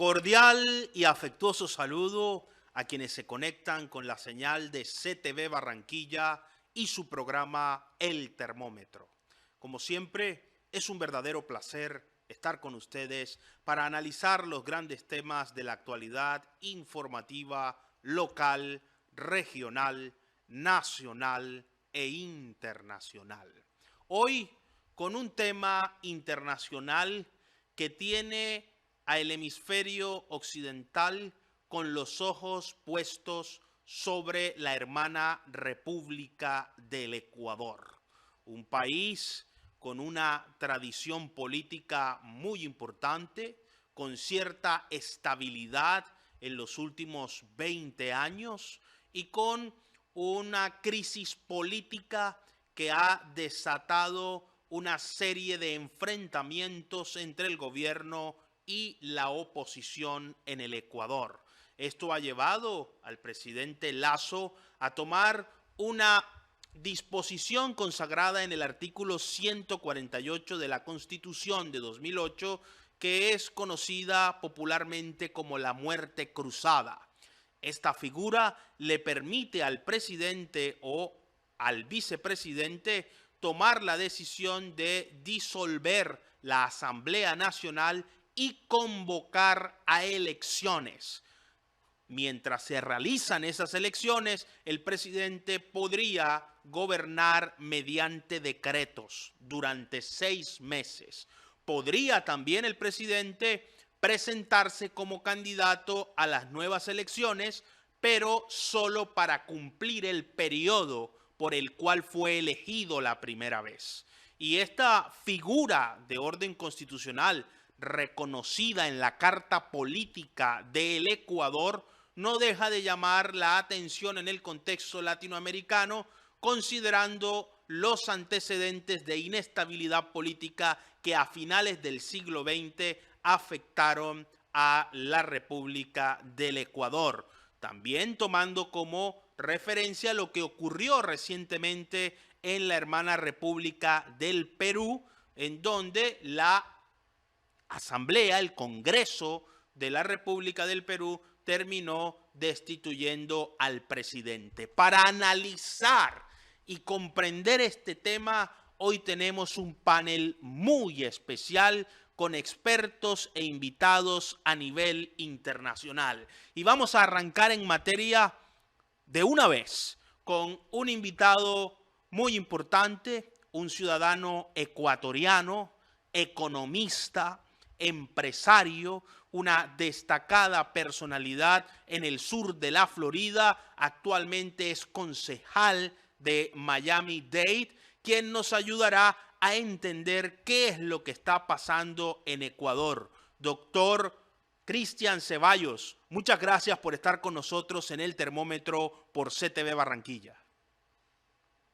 Cordial y afectuoso saludo a quienes se conectan con la señal de CTV Barranquilla y su programa El Termómetro. Como siempre, es un verdadero placer estar con ustedes para analizar los grandes temas de la actualidad informativa local, regional, nacional e internacional. Hoy con un tema internacional que tiene al hemisferio occidental con los ojos puestos sobre la hermana República del Ecuador, un país con una tradición política muy importante, con cierta estabilidad en los últimos 20 años y con una crisis política que ha desatado una serie de enfrentamientos entre el gobierno y la oposición en el Ecuador. Esto ha llevado al presidente Lasso a tomar una disposición consagrada en el artículo 148 de la Constitución de 2008, que es conocida popularmente como la muerte cruzada. Esta figura le permite al presidente o al vicepresidente tomar la decisión de disolver la Asamblea Nacional y convocar a elecciones. Mientras se realizan esas elecciones, el presidente podría gobernar mediante decretos durante 6 meses. Podría también el presidente presentarse como candidato a las nuevas elecciones, pero solo para cumplir el periodo por el cual fue elegido la primera vez. Y esta figura de orden constitucional reconocida en la Carta Política del Ecuador no deja de llamar la atención en el contexto latinoamericano, considerando los antecedentes de inestabilidad política que a finales del siglo XX afectaron a la República del Ecuador. También tomando como referencia lo que ocurrió recientemente en la hermana República del Perú, en donde la Asamblea, el Congreso de la República del Perú, terminó destituyendo al presidente. Para analizar y comprender este tema, hoy tenemos un panel muy especial con expertos e invitados a nivel internacional. Y vamos a arrancar en materia de una vez con un invitado muy importante, un ciudadano ecuatoriano, economista, empresario, una destacada personalidad en el sur de la Florida, actualmente es concejal de Miami-Dade, quien nos ayudará a entender qué es lo que está pasando en Ecuador. Doctor Cristian Ceballos, muchas gracias por estar con nosotros en el termómetro por CTV Barranquilla.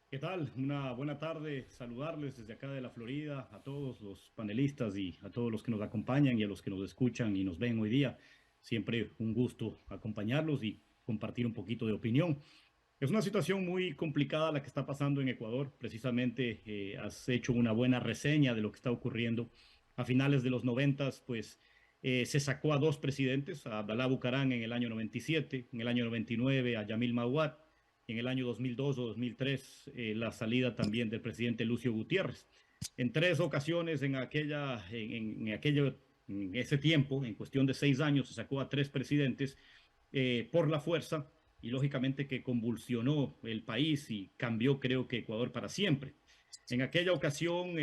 ¿Qué tal? Una buena tarde, saludarles desde acá de la Florida a todos los panelistas y a todos los que nos acompañan y a los que nos escuchan y nos ven hoy día. Siempre un gusto acompañarlos y compartir un poquito de opinión. Es una situación muy complicada la que está pasando en Ecuador. Precisamente has hecho una buena reseña de lo que está ocurriendo. A finales de los 90, pues se sacó a 2 presidentes, a Abdalá Bucaram en el año 97, en el año 99 a Yamil Mahuad, y en el año 2002 o 2003 la salida también del presidente Lucio Gutiérrez. En 3 ocasiones en ese tiempo, en cuestión de 6 años, se sacó a 3 presidentes por la fuerza y lógicamente que convulsionó el país y cambió, creo que Ecuador para siempre. En aquella ocasión,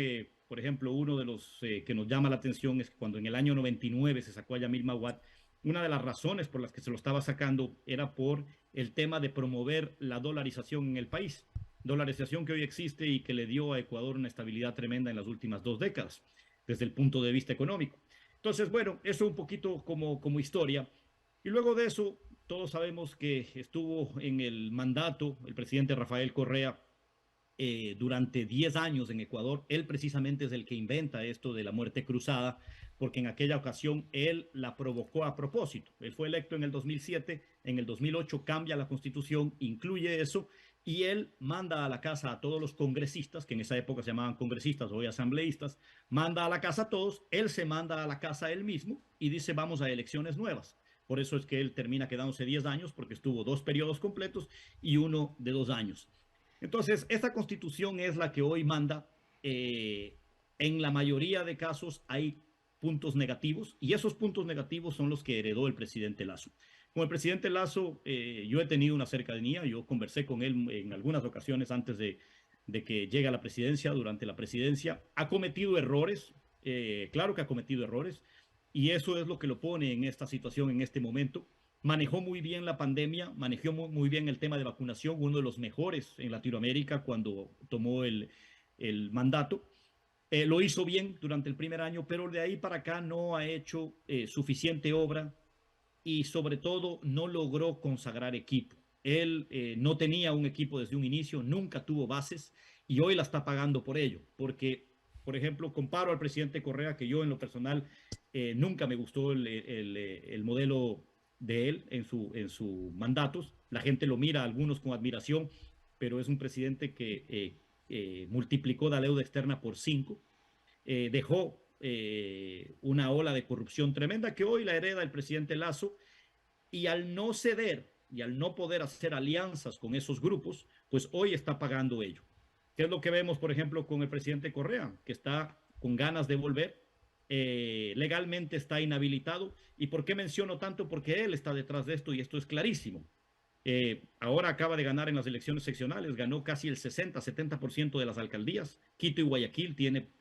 por ejemplo, uno de los que nos llama la atención es que cuando en el año 99 se sacó a Yamil Mahuad, una de las razones por las que se lo estaba sacando era por el tema de promover la dolarización en el país. Dolarización que hoy existe y que le dio a Ecuador una estabilidad tremenda en las últimas 2 décadas, desde el punto de vista económico. Entonces, bueno, eso un poquito como historia. Y luego de eso, todos sabemos que estuvo en el mandato el presidente Rafael Correa durante 10 años en Ecuador. Él precisamente es el que inventa esto de la muerte cruzada, porque en aquella ocasión él la provocó a propósito. Él fue electo en el 2007, en el 2008 cambia la constitución, incluye eso y él manda a la casa a todos los congresistas, que en esa época se llamaban congresistas, hoy asambleístas, manda a la casa a todos, él se manda a la casa él mismo y dice vamos a elecciones nuevas. Por eso es que él termina quedándose 10 años, porque estuvo 2 periodos completos y uno de 2 años. Entonces, esta constitución es la que hoy manda. En la mayoría de casos hay puntos negativos y esos puntos negativos son los que heredó el presidente Lasso. Con el presidente Lasso, yo he tenido una cercanía, yo conversé con él en algunas ocasiones antes de que llegue a la presidencia, durante la presidencia. Ha cometido errores, claro que ha cometido errores, y eso es lo que lo pone en esta situación en este momento. Manejó muy bien la pandemia, manejó muy bien el tema de vacunación, uno de los mejores en Latinoamérica cuando tomó el mandato. Lo hizo bien durante el primer año, pero de ahí para acá no ha hecho suficiente obra y sobre todo no logró consagrar equipo. Él no tenía un equipo desde un inicio, nunca tuvo bases y hoy la está pagando por ello, porque, por ejemplo, comparo al presidente Correa, que yo en lo personal nunca me gustó el modelo de él en su mandatos. La gente lo mira, algunos con admiración, pero es un presidente que multiplicó la deuda externa por 5, dejó una ola de corrupción tremenda que hoy la hereda el presidente Lasso, y al no ceder y al no poder hacer alianzas con esos grupos, pues hoy está pagando ello. ¿Qué es lo que vemos, por ejemplo, con el presidente Correa, que está con ganas de volver? Legalmente está inhabilitado. ¿Y por qué menciono tanto? Porque él está detrás de esto y esto es clarísimo. Ahora acaba de ganar en las elecciones seccionales, ganó casi el 60-70% de las alcaldías. Quito y Guayaquil tiene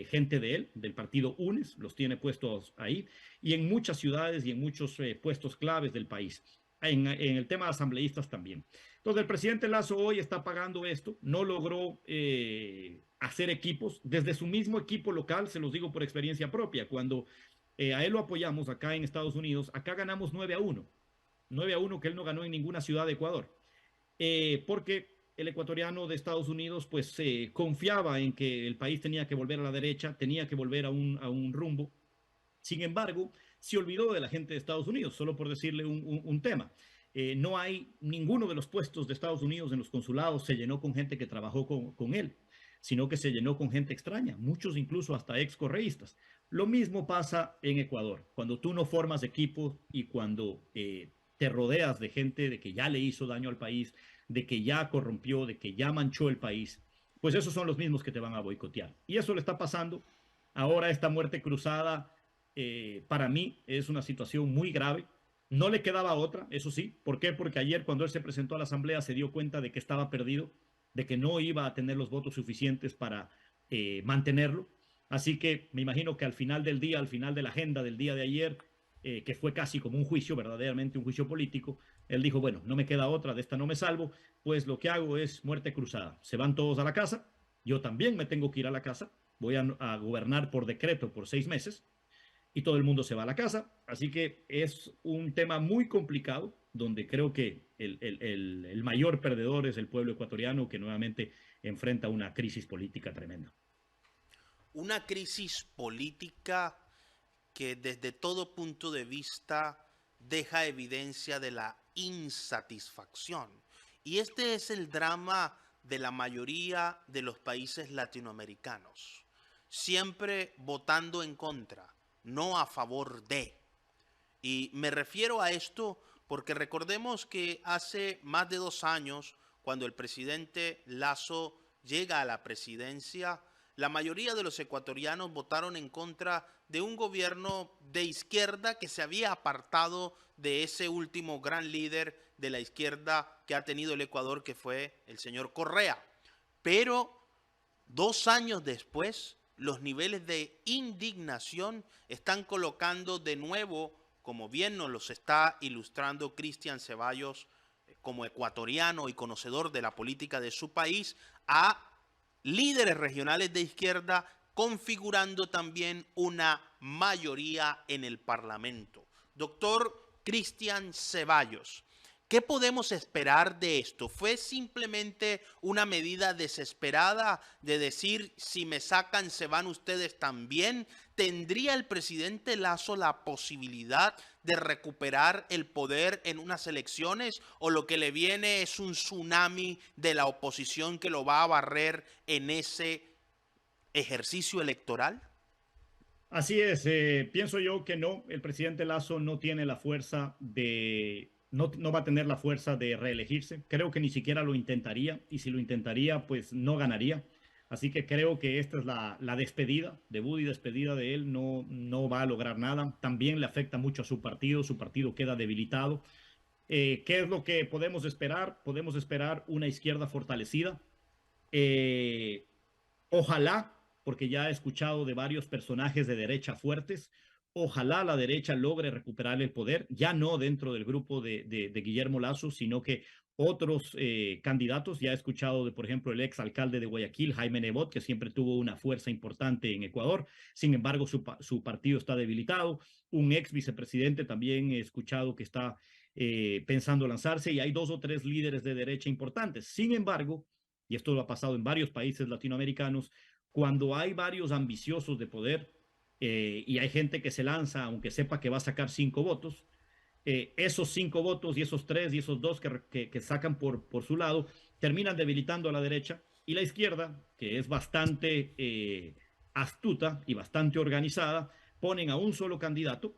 gente de él, del partido UNES, los tiene puestos ahí, y en muchas ciudades y en muchos puestos claves del país. En el tema de asambleístas también. Entonces, el presidente Lasso hoy está pagando esto, no logró hacer equipos. Desde su mismo equipo local, se los digo por experiencia propia, cuando a él lo apoyamos acá en Estados Unidos, acá ganamos 9-1. 9-1 que él no ganó en ninguna ciudad de Ecuador, porque el ecuatoriano de Estados Unidos pues confiaba en que el país tenía que volver a la derecha, tenía que volver a un rumbo. Sin embargo, se olvidó de la gente de Estados Unidos, solo por decirle un tema. No hay ninguno de los puestos de Estados Unidos en los consulados se llenó con gente que trabajó con él, sino que se llenó con gente extraña, muchos incluso hasta ex correístas. Lo mismo pasa en Ecuador. Cuando tú no formas equipos y cuando te rodeas de gente de que ya le hizo daño al país, de que ya corrompió, de que ya manchó el país, pues esos son los mismos que te van a boicotear. Y eso le está pasando. Ahora esta muerte cruzada, para mí, es una situación muy grave. No le quedaba otra, eso sí. ¿Por qué? Porque ayer cuando él se presentó a la asamblea se dio cuenta de que estaba perdido, de que no iba a tener los votos suficientes para mantenerlo. Así que me imagino que al final del día, al final de la agenda del día de ayer, que fue casi como un juicio, verdaderamente un juicio político, él dijo, bueno, no me queda otra, de esta no me salvo, pues lo que hago es muerte cruzada. Se van todos a la casa, yo también me tengo que ir a la casa, voy a gobernar por decreto por 6 meses y todo el mundo se va a la casa. Así que es un tema muy complicado, donde creo que el mayor perdedor es el pueblo ecuatoriano, que nuevamente enfrenta una crisis política tremenda. Una crisis política que desde todo punto de vista deja evidencia de la insatisfacción. Y este es el drama de la mayoría de los países latinoamericanos. Siempre votando en contra, no a favor de. Y me refiero a esto porque recordemos que hace más de 2 años, cuando el presidente Lasso llega a la presidencia, la mayoría de los ecuatorianos votaron en contra de un gobierno de izquierda que se había apartado de ese último gran líder de la izquierda que ha tenido el Ecuador, que fue el señor Correa. Pero 2 años después, los niveles de indignación están colocando de nuevo, como bien nos los está ilustrando Cristian Ceballos, como ecuatoriano y conocedor de la política de su país, a líderes regionales de izquierda configurando también una mayoría en el Parlamento. Doctor Cristian Ceballos, ¿Qué podemos esperar de esto? ¿Fue simplemente una medida desesperada de decir, si me sacan, se van ustedes también? ¿Tendría el presidente Lasso la posibilidad de recuperar el poder en unas elecciones? ¿O lo que le viene es un tsunami de la oposición que lo va a barrer en ese ejercicio electoral? Así es, pienso yo que no, el presidente Lasso no tiene la fuerza de, no va a tener la fuerza de reelegirse. Creo que ni siquiera lo intentaría y si lo intentaría, pues no ganaría. Así que creo que esta es la despedida, debut y despedida de él, no va a lograr nada. También le afecta mucho a su partido queda debilitado. ¿Qué es lo que podemos esperar? Podemos esperar una izquierda fortalecida. Eh, Ojalá, porque ya he escuchado de varios personajes de derecha fuertes, ojalá la derecha logre recuperar el poder, ya no dentro del grupo de Guillermo Lasso, sino que otros candidatos. Ya he escuchado de, por ejemplo, el ex alcalde de Guayaquil, Jaime Nebot, que siempre tuvo una fuerza importante en Ecuador. Sin embargo, su partido está debilitado. Un ex vicepresidente también he escuchado que está pensando lanzarse y hay dos o tres líderes de derecha importantes. Sin embargo, y esto lo ha pasado en varios países latinoamericanos, cuando hay varios ambiciosos de poder y hay gente que se lanza, aunque sepa que va a sacar 5 votos, esos 5 votos y esos 3 y esos 2 que sacan por su lado terminan debilitando a la derecha y la izquierda, que es bastante astuta y bastante organizada, ponen a un solo candidato.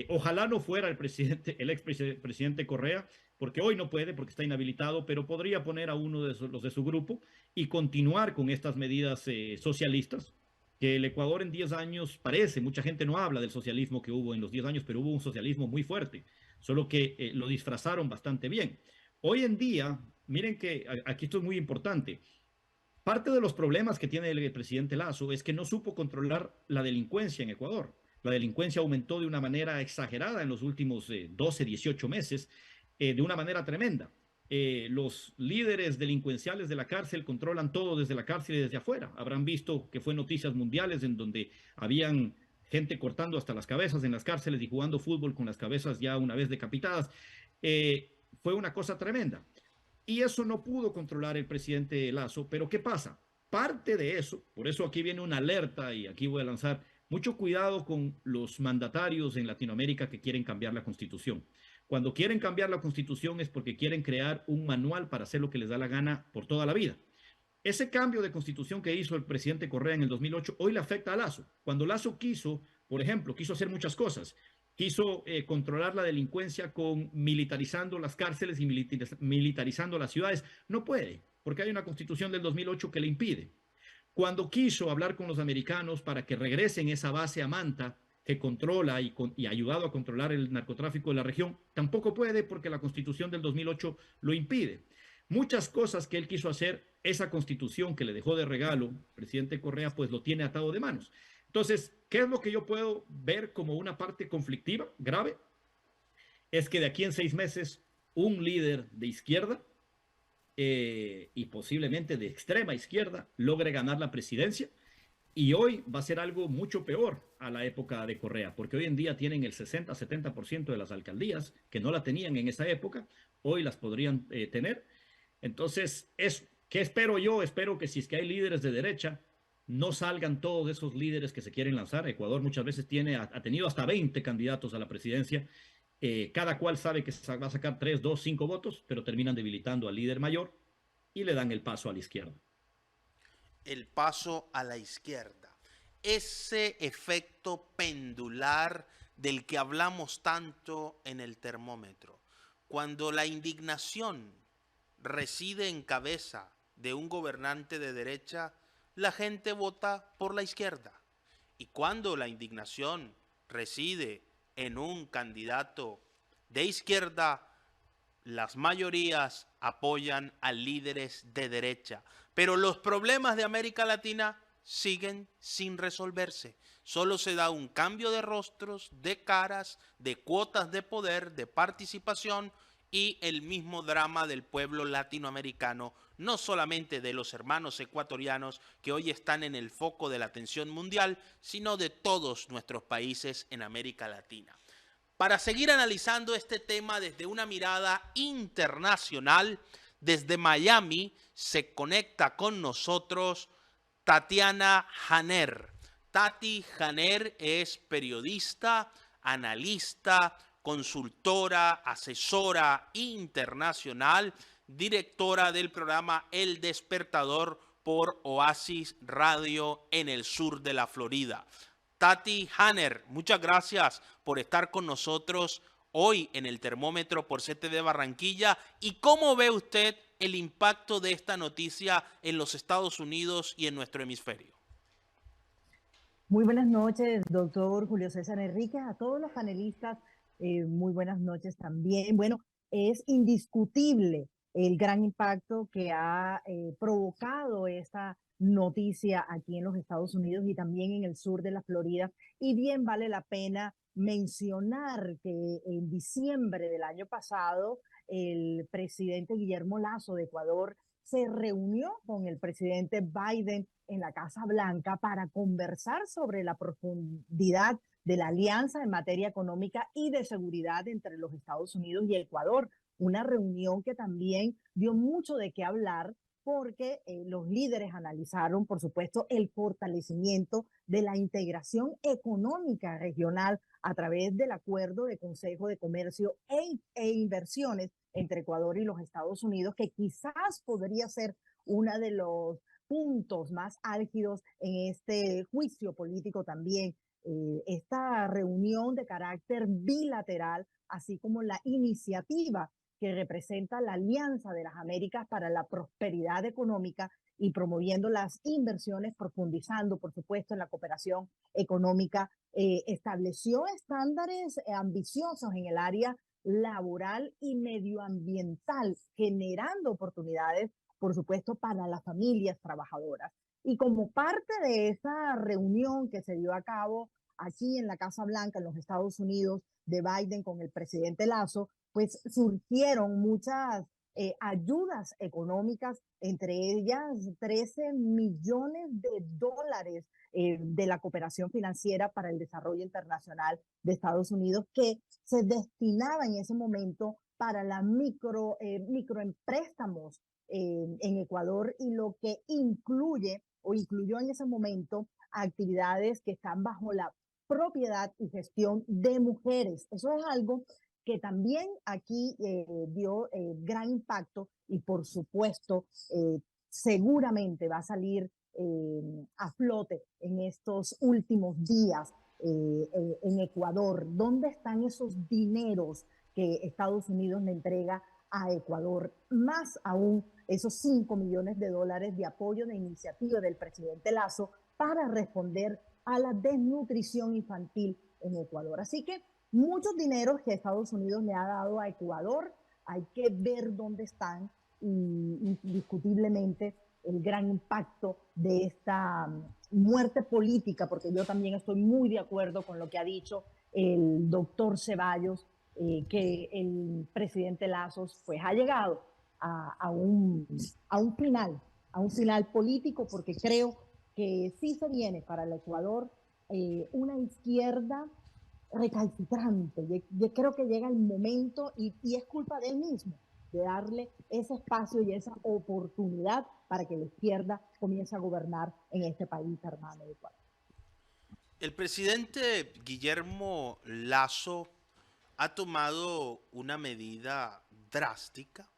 Ojalá no fuera el expresidente Correa, porque hoy no puede, porque está inhabilitado, pero podría poner a uno de los de su grupo y continuar con estas medidas socialistas, que el Ecuador en 10 años parece, mucha gente no habla del socialismo que hubo en los 10 años, pero hubo un socialismo muy fuerte, solo que lo disfrazaron bastante bien. Hoy en día, miren que aquí esto es muy importante, parte de los problemas que tiene el presidente Lasso es que no supo controlar la delincuencia en Ecuador. La delincuencia aumentó de una manera exagerada en los últimos 12, 18 meses, de una manera tremenda. Los líderes delincuenciales de la cárcel controlan todo desde la cárcel y desde afuera. Habrán visto que fue noticias mundiales en donde habían gente cortando hasta las cabezas en las cárceles y jugando fútbol con las cabezas ya una vez decapitadas. Fue una cosa tremenda. Y eso no pudo controlar el presidente Lasso, pero ¿qué pasa? Parte de eso, por eso aquí viene una alerta y aquí voy a lanzar mucho cuidado con los mandatarios en Latinoamérica que quieren cambiar la constitución. Cuando quieren cambiar la constitución es porque quieren crear un manual para hacer lo que les da la gana por toda la vida. Ese cambio de constitución que hizo el presidente Correa en el 2008 hoy le afecta a Lasso. Cuando Lasso quiso, por ejemplo, quiso hacer muchas cosas, quiso controlar la delincuencia con militarizando las cárceles y militarizando las ciudades. No puede, porque hay una constitución del 2008 que le impide. Cuando quiso hablar con los americanos para que regresen esa base a Manta, que controla y ha ayudado a controlar el narcotráfico de la región, tampoco puede porque la constitución del 2008 lo impide. Muchas cosas que él quiso hacer, esa constitución que le dejó de regalo, el presidente Correa, pues lo tiene atado de manos. Entonces, ¿qué es lo que yo puedo ver como una parte conflictiva, grave? Es que de aquí en 6 meses, un líder de izquierda y posiblemente de extrema izquierda logre ganar la presidencia. Y hoy va a ser algo mucho peor a la época de Correa, porque hoy en día tienen el 60-70% de las alcaldías que no la tenían en esa época, hoy las podrían tener. Entonces, ¿qué espero yo? Espero que si es que hay líderes de derecha, no salgan todos esos líderes que se quieren lanzar. Ecuador muchas veces ha tenido hasta 20 candidatos a la presidencia. Cada cual sabe que va a sacar 3, 2, 5 votos, pero terminan debilitando al líder mayor y le dan el paso a la izquierda. El paso a la izquierda. Ese efecto pendular del que hablamos tanto en el termómetro. Cuando la indignación reside en cabeza de un gobernante de derecha, la gente vota por la izquierda. Y cuando la indignación reside en un candidato de izquierda, las mayorías apoyan a líderes de derecha. Pero los problemas de América Latina siguen sin resolverse. Solo se da un cambio de rostros, de caras, de cuotas de poder, de participación y el mismo drama del pueblo latinoamericano, no solamente de los hermanos ecuatorianos que hoy están en el foco de la atención mundial, sino de todos nuestros países en América Latina. Para seguir analizando este tema desde una mirada internacional, desde Miami se conecta con nosotros Tatiana Janer. Tati Janer es periodista, analista, consultora, asesora internacional, directora del programa El Despertador por Oasis Radio en el sur de la Florida. Tati Janer, muchas gracias por estar con nosotros hoy en el termómetro por CTV Barranquilla. ¿Y cómo ve usted el impacto de esta noticia en los Estados Unidos y en nuestro hemisferio? Muy buenas noches, doctor Julio César Enríquez, a todos los panelistas, muy buenas noches también. Bueno, es indiscutible el gran impacto que ha provocado esta noticia aquí en los Estados Unidos y también en el sur de la Florida. Y bien vale la pena mencionar que en diciembre del año pasado, el presidente Guillermo Lasso de Ecuador se reunió con el presidente Biden en la Casa Blanca para conversar sobre la profundidad de la alianza en materia económica y de seguridad entre los Estados Unidos y Ecuador. Una reunión que también dio mucho de qué hablar porque los líderes analizaron, por supuesto, el fortalecimiento de la integración económica regional a través del acuerdo de Consejo de Comercio e Inversiones entre Ecuador y los Estados Unidos, que quizás podría ser uno de los puntos más álgidos en este juicio político también. Esta reunión de carácter bilateral, así como la iniciativa que representa la Alianza de las Américas para la Prosperidad Económica y promoviendo las inversiones, profundizando, por supuesto, en la cooperación económica, estableció estándares ambiciosos en el área laboral y medioambiental, generando oportunidades, por supuesto, para las familias trabajadoras. Y como parte de esa reunión que se dio a cabo aquí en la Casa Blanca, en los Estados Unidos, de Biden con el presidente Lasso, pues surgieron muchas ayudas económicas, entre ellas 13 millones de dólares de la cooperación financiera para el desarrollo internacional de Estados Unidos, que se destinaba en ese momento para la microempréstamos en Ecuador, y lo que incluye o incluyó en ese momento actividades que están bajo la propiedad y gestión de mujeres. Eso es algo que también aquí dio gran impacto y por supuesto seguramente va a salir a flote en estos últimos días en Ecuador. ¿Dónde están esos dineros que Estados Unidos le entrega a Ecuador? Más aún esos 5 millones de dólares de apoyo de iniciativa del presidente Lasso para responder a la desnutrición infantil en Ecuador. Así que muchos dineros que Estados Unidos le ha dado a Ecuador, hay que ver dónde están, y indiscutiblemente el gran impacto de esta muerte política, porque yo también estoy muy de acuerdo con lo que ha dicho el doctor Ceballos, que el presidente Lasso pues ha llegado a un final político, porque creo que sí se viene para el Ecuador una izquierda recalcitrante. Yo creo que llega el momento y es culpa de él mismo de darle ese espacio y esa oportunidad para que la izquierda comience a gobernar en este país hermano de Ecuador. El presidente Guillermo Lasso ha tomado una medida drástica,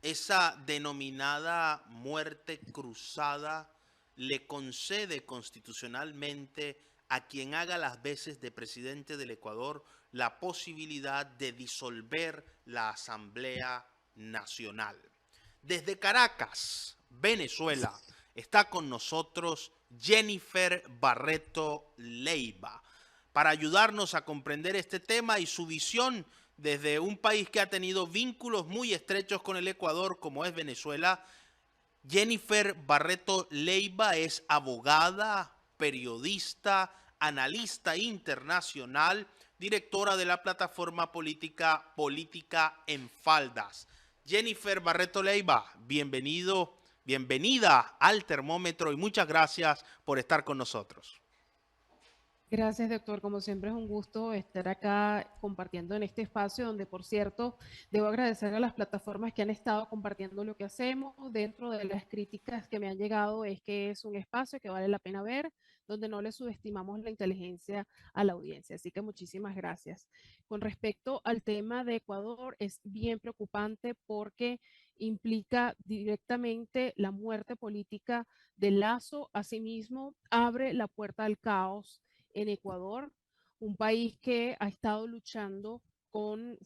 esa denominada muerte cruzada le concede constitucionalmente a quien haga las veces de presidente del Ecuador la posibilidad de disolver la Asamblea Nacional. Desde Caracas, Venezuela, está con nosotros Jennifer Barreto Leiva para ayudarnos a comprender este tema y su visión desde un país que ha tenido vínculos muy estrechos con el Ecuador, como es Venezuela. Jennifer Barreto Leiva es abogada, periodista, analista internacional, directora de la plataforma política Política en Faldas. Jennifer Barreto Leiva, bienvenida al termómetro y muchas gracias por estar con nosotros. Gracias, doctor. Como siempre es un gusto estar acá compartiendo en este espacio donde, por cierto, debo agradecer a las plataformas que han estado compartiendo lo que hacemos. Dentro de las críticas que me han llegado es que es un espacio que vale la pena ver, donde no le subestimamos la inteligencia a la audiencia. Así que muchísimas gracias. Con respecto al tema de Ecuador, es bien preocupante porque implica directamente la muerte política de Lazo. Asimismo, abre la puerta al caos en Ecuador, un país que ha estado luchando con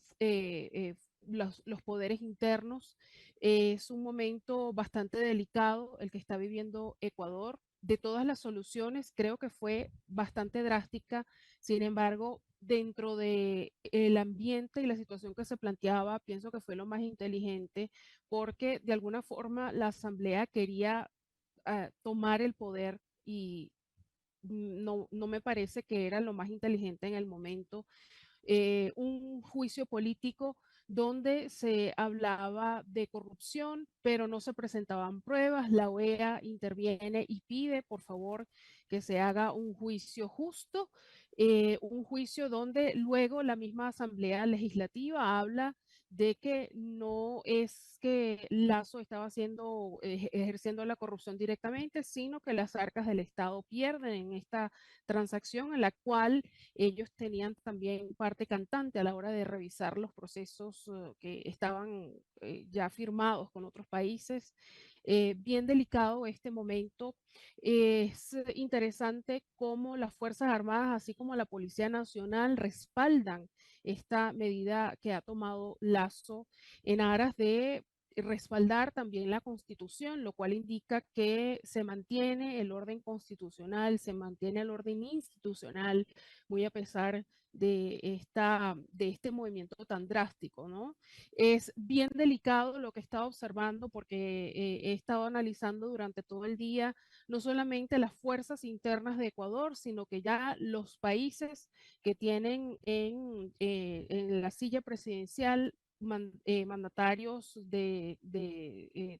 los poderes internos. Es un momento bastante delicado el que está viviendo Ecuador. De todas las soluciones, creo que fue bastante drástica. Sin embargo, dentro de el ambiente y la situación que se planteaba, pienso que fue lo más inteligente porque de alguna forma la asamblea quería tomar el poder y no me parece que era lo más inteligente en el momento. Un juicio político donde se hablaba de corrupción, pero no se presentaban pruebas. La OEA interviene y pide, por favor, que se haga un juicio justo, un juicio donde luego la misma Asamblea Legislativa habla de que no es que Lazo estaba ejerciendo la corrupción directamente, sino que las arcas del Estado pierden en esta transacción en la cual ellos tenían también parte cantante a la hora de revisar los procesos que estaban ya firmados con otros países. Bien delicado este momento. Es interesante cómo las Fuerzas Armadas, así como la Policía Nacional, respaldan esta medida que ha tomado Lazo en aras de respaldar también la Constitución, lo cual indica que se mantiene el orden constitucional, se mantiene el orden institucional, muy a pesar de este movimiento tan drástico, ¿no? Es bien delicado lo que he estado observando porque he estado analizando durante todo el día no solamente las fuerzas internas de Ecuador, sino que ya los países que tienen en la silla presidencial mandatarios de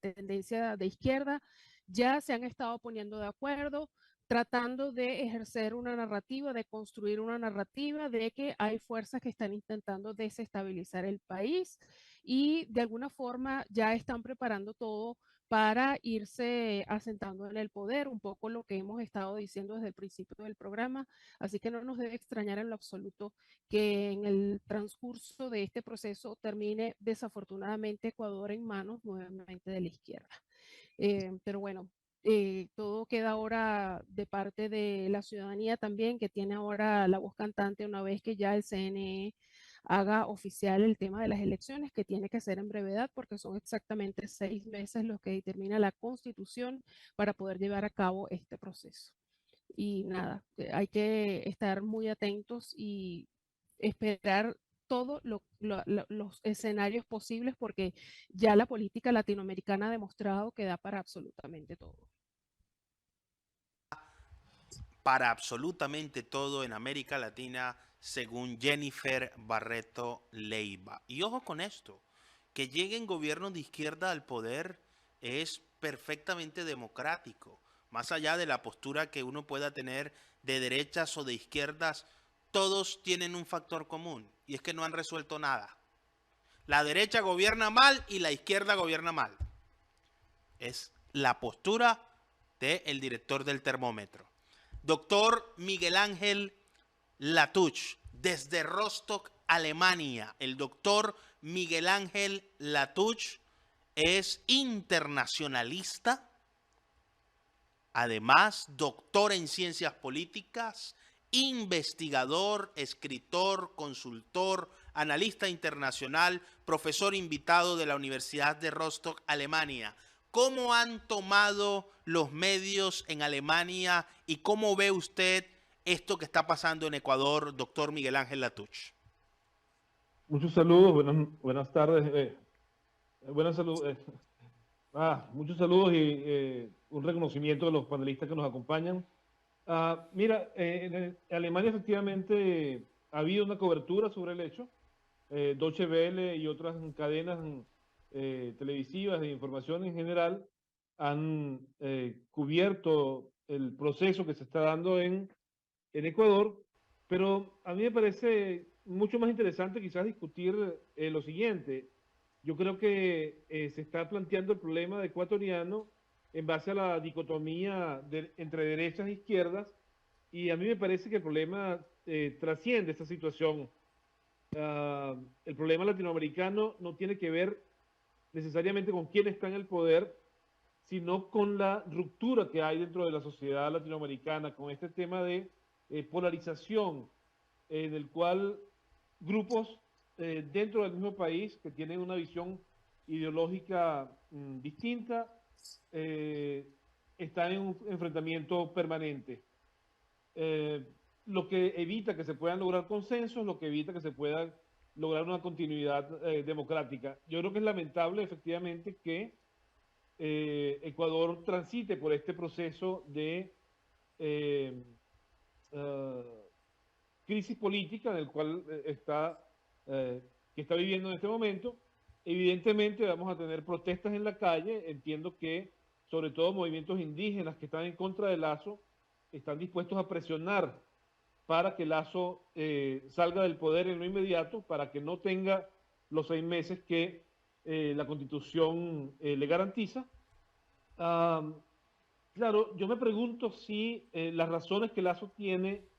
tendencia de izquierda ya se han estado poniendo de acuerdo, tratando de ejercer una narrativa, de construir una narrativa de que hay fuerzas que están intentando desestabilizar el país y de alguna forma ya están preparando todo para irse asentando en el poder, un poco lo que hemos estado diciendo desde el principio del programa, así que no nos debe extrañar en lo absoluto que en el transcurso de este proceso termine desafortunadamente Ecuador en manos nuevamente de la izquierda. Pero bueno, todo queda ahora de parte de la ciudadanía también, que tiene ahora la voz cantante una vez que ya el CNE haga oficial el tema de las elecciones, que tiene que ser en brevedad, porque son exactamente 6 meses los que determina la Constitución para poder llevar a cabo este proceso. Y nada, hay que estar muy atentos y esperar todos los escenarios posibles porque ya la política latinoamericana ha demostrado que da para absolutamente todo. Para absolutamente todo en América Latina, según Jennifer Barreto Leiva. Y ojo con esto, que lleguen gobiernos de izquierda al poder es perfectamente democrático. Más allá de la postura que uno pueda tener de derechas o de izquierdas, todos tienen un factor común y es que no han resuelto nada. La derecha gobierna mal y la izquierda gobierna mal. Es la postura del director del termómetro. Doctor Miguel Ángel Latouche, desde Rostock, Alemania. El doctor Miguel Ángel Latouche es internacionalista, además doctor en ciencias políticas, investigador, escritor, consultor, analista internacional, profesor invitado de la Universidad de Rostock, Alemania. ¿Cómo han tomado los medios en Alemania y cómo ve usted esto que está pasando en Ecuador, doctor Miguel Ángel Latouche? Muchos saludos, buenas tardes. Muchos saludos y un reconocimiento de los panelistas que nos acompañan. Mira, en Alemania efectivamente ha habido una cobertura sobre el hecho. Deutsche Welle y otras cadenas televisivas de información en general han cubierto el proceso que se está dando en en Ecuador, pero a mí me parece mucho más interesante quizás discutir lo siguiente. Yo creo que se está planteando el problema ecuatoriano en base a la dicotomía entre derechas e izquierdas, y a mí me parece que el problema trasciende esta situación. El problema latinoamericano no tiene que ver necesariamente con quién está en el poder, sino con la ruptura que hay dentro de la sociedad latinoamericana, con este tema de polarización, en el cual grupos dentro del mismo país que tienen una visión ideológica distinta están en un enfrentamiento permanente. Lo que evita que se puedan lograr consensos, lo que evita que se pueda lograr una continuidad democrática. Yo creo que es lamentable efectivamente que Ecuador transite por este proceso de crisis política en el cual que está viviendo en este momento. Evidentemente vamos a tener protestas en la calle. Entiendo que sobre todo movimientos indígenas que están en contra de Lazo están dispuestos a presionar para que Lazo salga del poder en lo inmediato, para que no tenga los 6 meses que la Constitución le garantiza. Claro, yo me pregunto si las razones que Lazo tiene,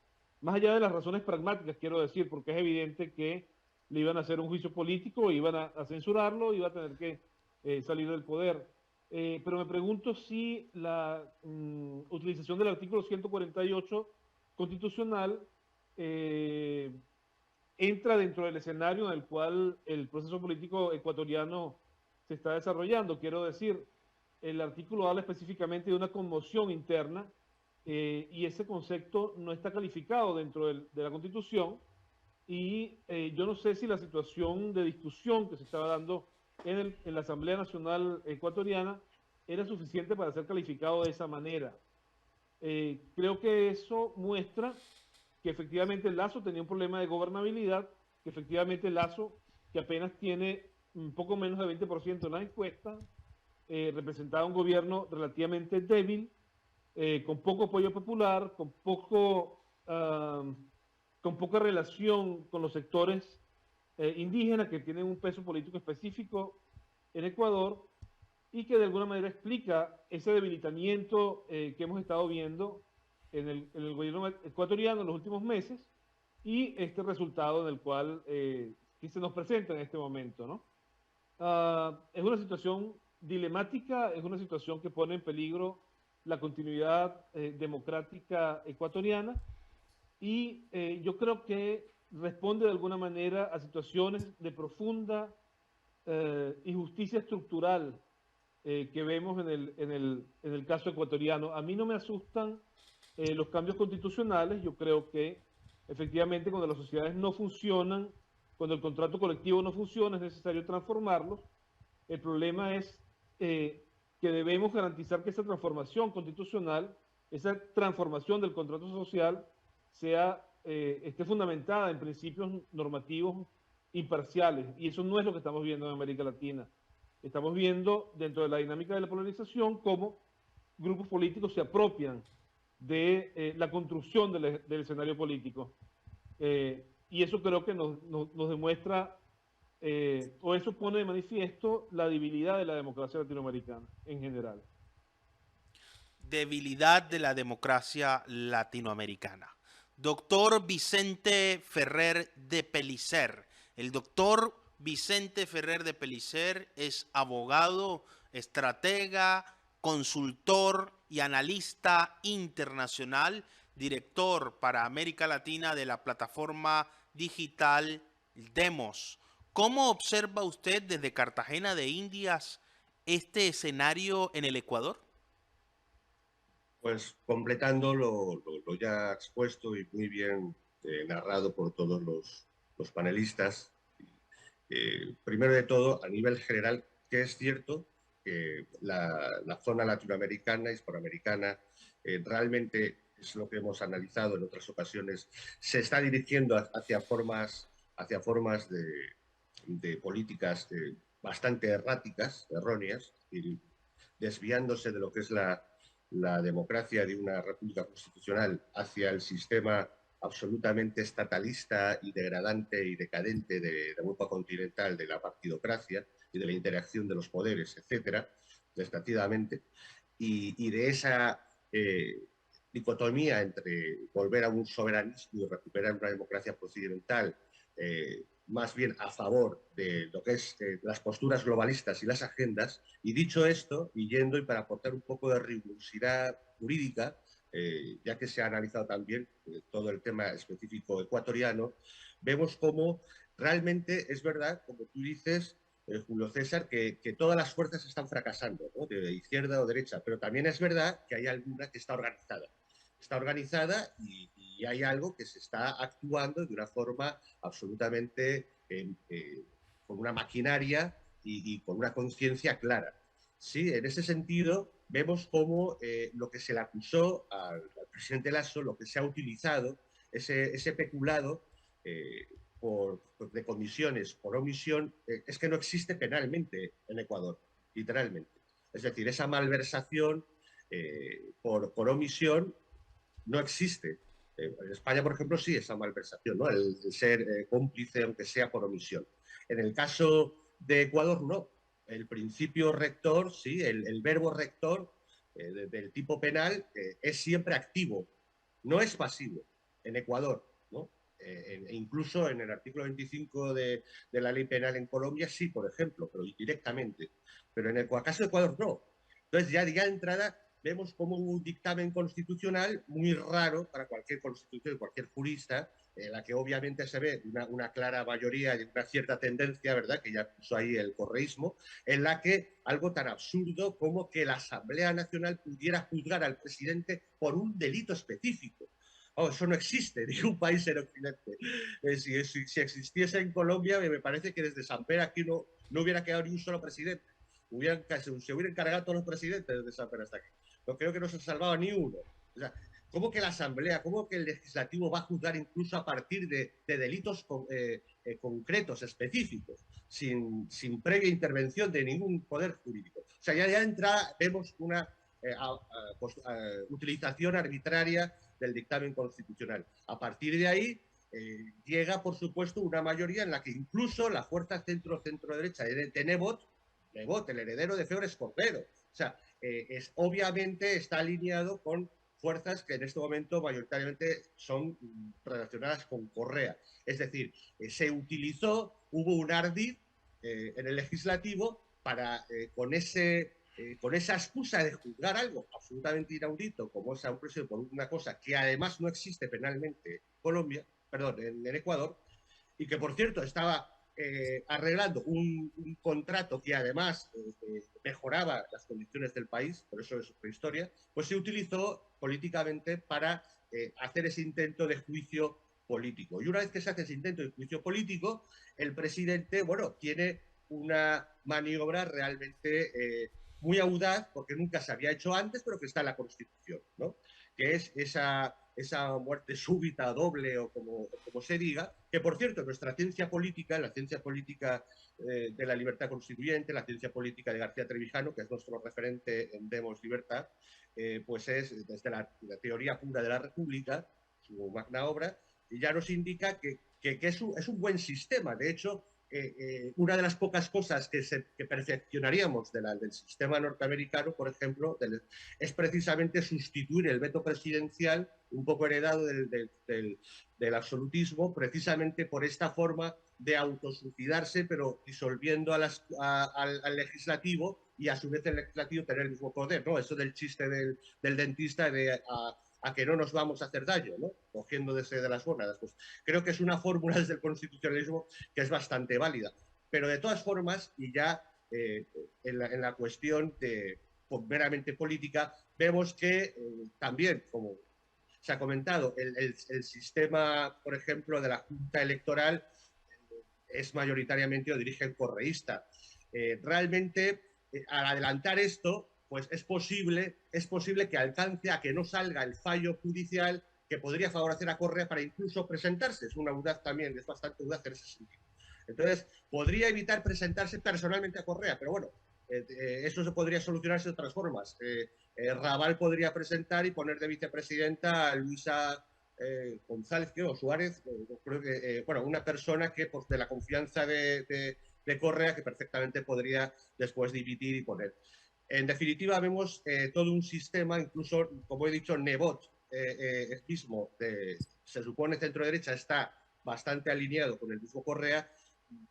más allá de las razones pragmáticas, quiero decir, porque es evidente que le iban a hacer un juicio político, iban a censurarlo, iba a tener que salir del poder. Pero me pregunto si la utilización del artículo 148 constitucional entra dentro del escenario en el cual el proceso político ecuatoriano se está desarrollando. Quiero decir, el artículo habla específicamente de una conmoción interna y ese concepto no está calificado dentro de la Constitución, y yo no sé si la situación de discusión que se estaba dando en la Asamblea Nacional Ecuatoriana era suficiente para ser calificado de esa manera. Creo que eso muestra que efectivamente Lazo tenía un problema de gobernabilidad, que efectivamente Lazo, que apenas tiene un poco menos de 20% en las encuestas, representaba un gobierno relativamente débil, con poco apoyo popular, con poca relación con los sectores indígenas que tienen un peso político específico en Ecuador, y que de alguna manera explica ese debilitamiento que hemos estado viendo en el gobierno ecuatoriano en los últimos meses, y este resultado en el cual que se nos presenta en este momento, ¿no? Es una situación dilemática, es una situación que pone en peligro la continuidad democrática ecuatoriana, y yo creo que responde de alguna manera a situaciones de profunda injusticia estructural que vemos en el caso ecuatoriano. A mí no me asustan los cambios constitucionales. Yo creo que efectivamente cuando las sociedades no funcionan, cuando el contrato colectivo no funciona, es necesario transformarlos. El problema es que debemos garantizar que esa transformación constitucional, esa transformación del contrato social, esté fundamentada en principios normativos imparciales, y eso no es lo que estamos viendo en América Latina. Estamos viendo dentro de la dinámica de la polarización cómo grupos políticos se apropian de la construcción del escenario político. Y eso creo que nos demuestra, o eso pone de manifiesto la debilidad de la democracia latinoamericana en general. Debilidad de la democracia latinoamericana. Doctor Vicente Ferrer de Pellicer. El doctor Vicente Ferrer de Pellicer es abogado, estratega, consultor y analista internacional, director para América Latina de la plataforma digital Demos. ¿Cómo observa usted desde Cartagena de Indias este escenario en el Ecuador? Pues completando lo ya expuesto y muy bien narrado por todos los panelistas. Primero de todo, a nivel general, que es cierto que la zona latinoamericana, hispanoamericana, realmente es lo que hemos analizado en otras ocasiones, se está dirigiendo hacia formas de políticas bastante erráticas, erróneas, y desviándose de lo que es la la democracia de una república constitucional hacia el sistema absolutamente estatalista y degradante y decadente de Europa continental, de la partidocracia y de la interacción de los poderes, etcétera, desgraciadamente, y de esa dicotomía entre volver a un soberanismo y recuperar una democracia procedimental, más bien a favor de lo que es las posturas globalistas y las agendas. Y dicho esto, y yendo y para aportar un poco de rigurosidad jurídica, ya que se ha analizado también todo el tema específico ecuatoriano, vemos cómo realmente es verdad, como tú dices, Julio César, que todas las fuerzas están fracasando, ¿no? De izquierda o derecha, pero también es verdad que hay alguna que está organizada. Está organizada y hay algo que se está actuando de una forma absolutamente con una maquinaria y con una conciencia clara. Sí, en ese sentido, vemos cómo lo que se le acusó al presidente Lasso, lo que se ha utilizado, ese peculado de comisiones por omisión, es que no existe penalmente en Ecuador, literalmente. Es decir, esa malversación por omisión no existe. En España, por ejemplo, sí, esa malversación, ¿no? El ser cómplice, aunque sea por omisión. En el caso de Ecuador, no. El principio rector, sí, el verbo rector del tipo penal es siempre activo, no es pasivo en Ecuador, ¿no? Incluso en el artículo 25 de la ley penal en Colombia, sí, por ejemplo, pero directamente. Pero en el caso de Ecuador, no. Entonces, ya de entrada, vemos como un dictamen constitucional muy raro para cualquier constitución, cualquier jurista, en la que obviamente se ve una clara mayoría y una cierta tendencia, ¿verdad?, que ya puso ahí el correísmo, en la que algo tan absurdo como que la Asamblea Nacional pudiera juzgar al presidente por un delito específico. Oh, eso no existe en ningún país en Occidente. Si existiese en Colombia, me parece que desde San Pedro aquí no hubiera quedado ni un solo presidente. Se hubieran cargado todos los presidentes desde San Pedro hasta aquí. No creo que no se ha salvado ni uno. O sea, ¿cómo que la Asamblea, cómo que el Legislativo va a juzgar incluso a partir de delitos concretos, específicos, sin previa intervención de ningún poder jurídico? O sea, ya de entrada vemos una utilización arbitraria del dictamen constitucional. A partir de ahí llega, por supuesto, una mayoría en la que incluso la fuerza centro-derecha de Nebot, el heredero de Febres Cordero, o sea, obviamente está alineado con fuerzas que en este momento mayoritariamente son relacionadas con Correa. Es decir, se utilizó, hubo un ardid en el legislativo para, con esa excusa de juzgar algo absolutamente inaudito, como es a un preso por una cosa que además no existe penalmente en Ecuador, y que por cierto estaba arreglando un contrato que además mejoraba las condiciones del país, por eso es otra historia, pues se utilizó políticamente para hacer ese intento de juicio político. Y una vez que se hace ese intento de juicio político, el presidente, bueno, tiene una maniobra realmente muy audaz, porque nunca se había hecho antes, pero que está en la Constitución, ¿no? Que es esa muerte súbita, doble o como se diga, que por cierto, nuestra ciencia política, la ciencia política de la libertad constituyente, la ciencia política de García Trevijano, que es nuestro referente en Demos Libertad, pues es desde la teoría pura de la República, su magna obra, y ya nos indica que es un buen sistema. De hecho, una de las pocas cosas que perfeccionaríamos del sistema norteamericano, por ejemplo, es precisamente sustituir el veto presidencial, un poco heredado del absolutismo, precisamente por esta forma de autosuicidarse, pero disolviendo al legislativo, y a su vez el legislativo tener el mismo poder, ¿no? Eso del chiste del dentista de a que no nos vamos a hacer daño, ¿no? Cogiendo de las gónadas. Pues creo que es una fórmula desde el constitucionalismo que es bastante válida. Pero de todas formas, y ya en la cuestión meramente política, vemos que también, como se ha comentado, el sistema, por ejemplo, de la Junta Electoral es mayoritariamente o dirige el correísta. Realmente, al adelantar esto, pues es posible que alcance a que no salga el fallo judicial que podría favorecer a Correa para incluso presentarse. Es una audaz también, es bastante audaz en ese sentido. Entonces, podría evitar presentarse personalmente a Correa, pero bueno, Eso se podría solucionarse de otras formas. Raval podría presentar y poner de vicepresidenta a Luisa González o Suárez, creo que, bueno, una persona que pues, de la confianza de Correa, que perfectamente podría después dividir y poner. En definitiva, vemos todo un sistema, incluso, como he dicho, Nebot mismo, se supone centro-derecha, está bastante alineado con el mismo Correa.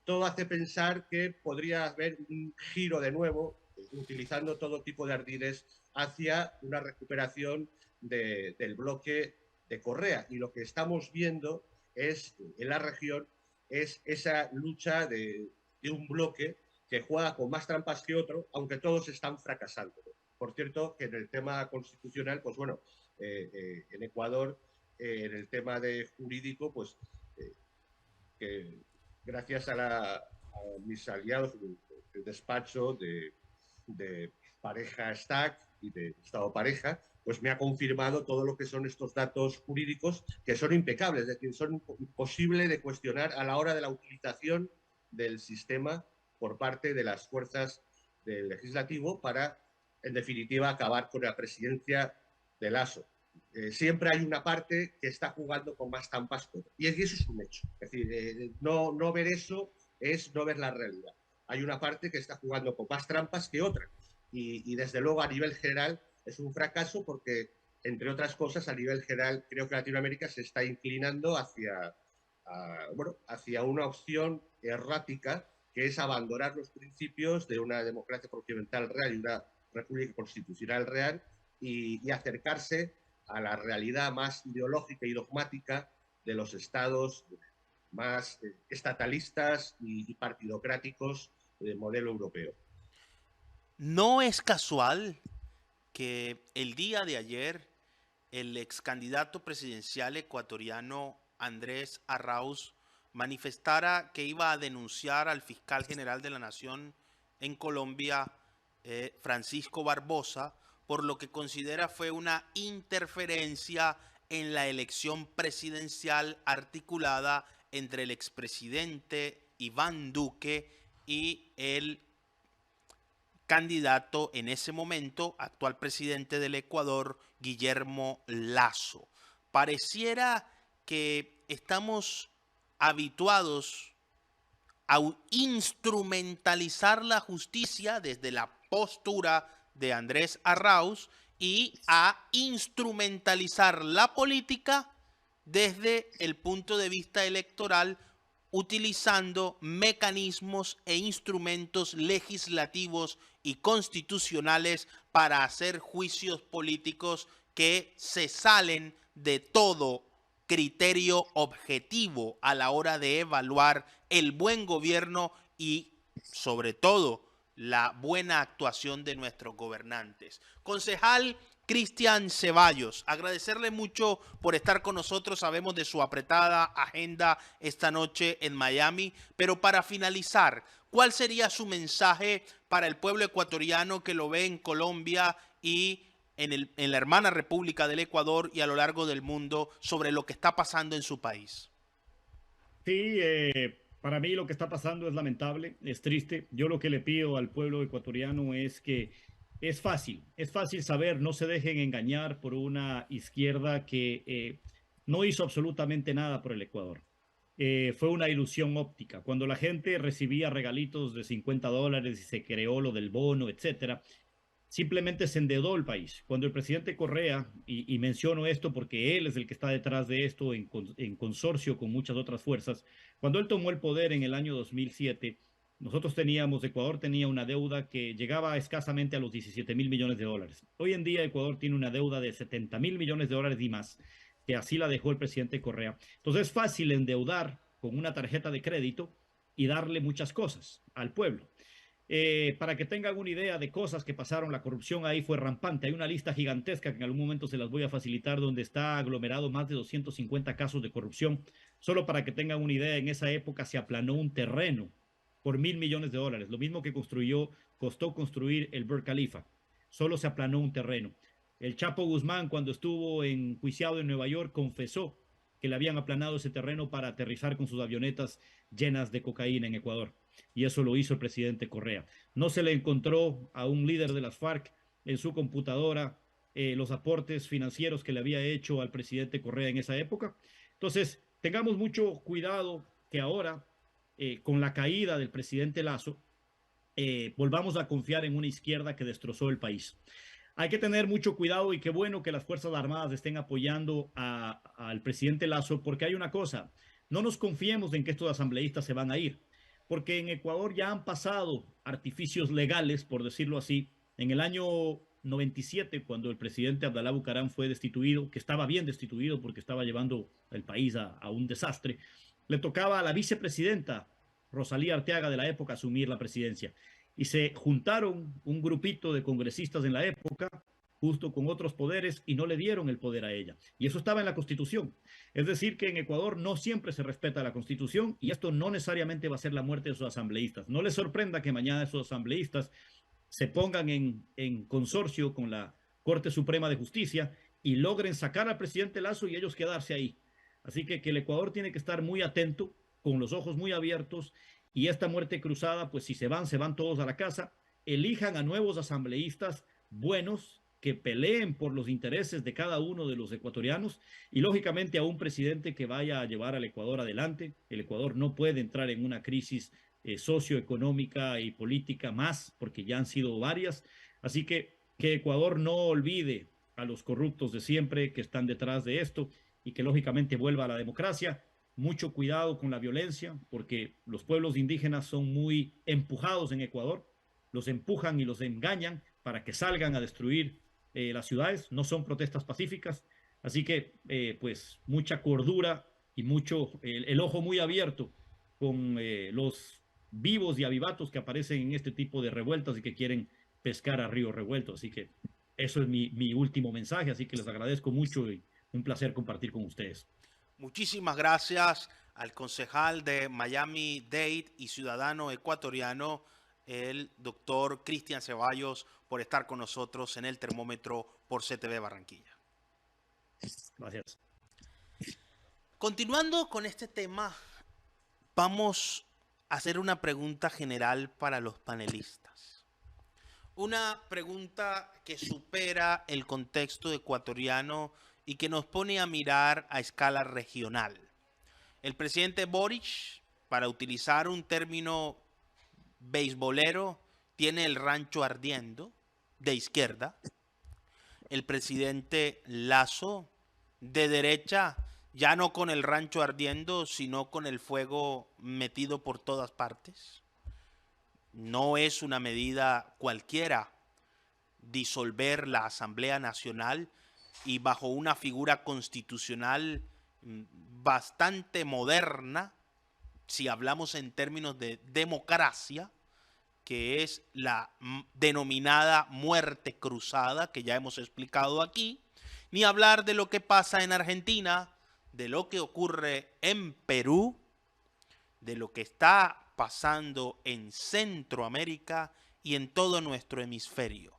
Todo hace pensar que podría haber un giro de nuevo, utilizando todo tipo de ardides, hacia una recuperación del bloque de Correa. Y lo que estamos viendo es, en la región, es esa lucha de un bloque que juega con más trampas que otro, aunque todos están fracasando. Por cierto, que en el tema constitucional, pues bueno, en Ecuador, en el tema de jurídico, pues que gracias a mis aliados del despacho de pareja Stack y de Estado Pareja, pues me ha confirmado todo lo que son estos datos jurídicos que son impecables, es decir, son imposibles de cuestionar a la hora de la utilización del sistema por parte de las fuerzas del legislativo para, en definitiva, acabar con la presidencia de Lasso. Siempre hay una parte que está jugando con más trampas que otra. Y eso es un hecho. Es decir, no ver eso es no ver la realidad. Hay una parte que está jugando con más trampas que otra. Y desde luego, a nivel general, es un fracaso porque, entre otras cosas, a nivel general, creo que Latinoamérica se está inclinando hacia una opción errática, que es abandonar los principios de una democracia procedimental real y una república constitucional real y acercarse a la realidad más ideológica y dogmática de los estados más estatalistas y partidocráticos del modelo europeo. No es casual que el día de ayer el ex candidato presidencial ecuatoriano Andrés Arauz manifestara que iba a denunciar al fiscal general de la Nación en Colombia, Francisco Barbosa, por lo que considera fue una interferencia en la elección presidencial articulada entre el expresidente Iván Duque y el candidato en ese momento, actual presidente del Ecuador, Guillermo Lasso. Pareciera que estamos habituados a instrumentalizar la justicia desde la postura de Andrés Arauz y a instrumentalizar la política desde el punto de vista electoral, utilizando mecanismos e instrumentos legislativos y constitucionales para hacer juicios políticos que se salen de todo criterio objetivo a la hora de evaluar el buen gobierno y, sobre todo, la buena actuación de nuestros gobernantes. Concejal Cristian Ceballos, agradecerle mucho por estar con nosotros. Sabemos de su apretada agenda esta noche en Miami, pero para finalizar, ¿cuál sería su mensaje para el pueblo ecuatoriano que lo ve en Colombia y en la hermana República del Ecuador y a lo largo del mundo sobre lo que está pasando en su país? Sí, para mí lo que está pasando es lamentable, es triste. Yo lo que le pido al pueblo ecuatoriano es que es fácil saber, no se dejen engañar por una izquierda que no hizo absolutamente nada por el Ecuador. Fue una ilusión óptica. Cuando la gente recibía regalitos de $50 y se creó lo del bono, etcétera, simplemente se endeudó el país. Cuando el presidente Correa, y menciono esto porque él es el que está detrás de esto en consorcio con muchas otras fuerzas, cuando él tomó el poder en el año 2007, Ecuador tenía una deuda que llegaba escasamente a los 17.000 millones de dólares. Hoy en día Ecuador tiene una deuda de 70.000 millones de dólares y más, que así la dejó el presidente Correa. Entonces es fácil endeudar con una tarjeta de crédito y darle muchas cosas al pueblo. Para que tengan una idea de cosas que pasaron, la corrupción ahí fue rampante. Hay una lista gigantesca que en algún momento se las voy a facilitar, donde está aglomerado más de 250 casos de corrupción. Solo para que tengan una idea, en esa época se aplanó un terreno por $1.000 millones de dólares, lo mismo que costó construir el Burj Khalifa. Solo se aplanó un terreno. El Chapo Guzmán, cuando estuvo enjuiciado en Nueva York, confesó que le habían aplanado ese terreno para aterrizar con sus avionetas llenas de cocaína en Ecuador. Y eso lo hizo el presidente Correa. No se le encontró a un líder de las FARC en su computadora los aportes financieros que le había hecho al presidente Correa en esa época. Entonces, tengamos mucho cuidado que ahora, con la caída del presidente Lasso, volvamos a confiar en una izquierda que destrozó el país. Hay que tener mucho cuidado y qué bueno que las Fuerzas Armadas estén apoyando al presidente Lasso, porque hay una cosa, no nos confiemos en que estos asambleístas se van a ir, porque en Ecuador ya han pasado artificios legales, por decirlo así. En el año 97, cuando el presidente Abdalá Bucaram fue destituido, que estaba bien destituido porque estaba llevando el país a un desastre, le tocaba a la vicepresidenta Rosalía Arteaga de la época asumir la presidencia. Y se juntaron un grupito de congresistas en la época, justo con otros poderes, y no le dieron el poder a ella. Y eso estaba en la Constitución. Es decir, que en Ecuador no siempre se respeta la Constitución, y esto no necesariamente va a ser la muerte de sus asambleístas. No les sorprenda que mañana esos asambleístas se pongan en consorcio con la Corte Suprema de Justicia y logren sacar al presidente Lasso y ellos quedarse ahí. Así que el Ecuador tiene que estar muy atento, con los ojos muy abiertos, y esta muerte cruzada, pues si se van todos a la casa. Elijan a nuevos asambleístas buenos que peleen por los intereses de cada uno de los ecuatorianos y lógicamente a un presidente que vaya a llevar al Ecuador adelante. El Ecuador no puede entrar en una crisis socioeconómica y política más, porque ya han sido varias. Así que Ecuador no olvide a los corruptos de siempre que están detrás de esto y que lógicamente vuelva a la democracia. Mucho cuidado con la violencia, porque los pueblos indígenas son muy empujados en Ecuador, los empujan y los engañan para que salgan a destruir las ciudades, no son protestas pacíficas, así que pues mucha cordura y mucho el ojo muy abierto con los vivos y avivatos que aparecen en este tipo de revueltas y que quieren pescar a río revuelto. Así que eso es mi último mensaje, así que les agradezco mucho y un placer compartir con ustedes. Muchísimas gracias al concejal de Miami-Dade y ciudadano ecuatoriano, el doctor Cristian Ceballos, por estar con nosotros en el termómetro por CTV Barranquilla. Gracias. Continuando con este tema, vamos a hacer una pregunta general para los panelistas. Una pregunta que supera el contexto ecuatoriano y que nos pone a mirar a escala regional. El presidente Boric, para utilizar un término beisbolero, tiene el rancho ardiendo, de izquierda. El presidente Lasso, de derecha, ya no con el rancho ardiendo, sino con el fuego metido por todas partes. No es una medida cualquiera disolver la Asamblea Nacional y bajo una figura constitucional bastante moderna, si hablamos en términos de democracia, que es la denominada muerte cruzada, que ya hemos explicado aquí, ni hablar de lo que pasa en Argentina, de lo que ocurre en Perú, de lo que está pasando en Centroamérica y en todo nuestro hemisferio.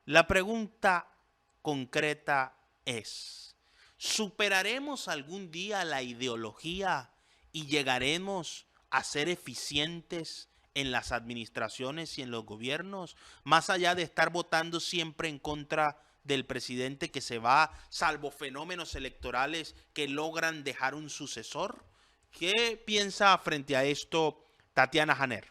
La pregunta concreta es, ¿superaremos algún día la ideología y llegaremos a ser eficientes en las administraciones y en los gobiernos, más allá de estar votando siempre en contra del presidente que se va, salvo fenómenos electorales que logran dejar un sucesor? ¿Qué piensa frente a esto Tatiana Janer?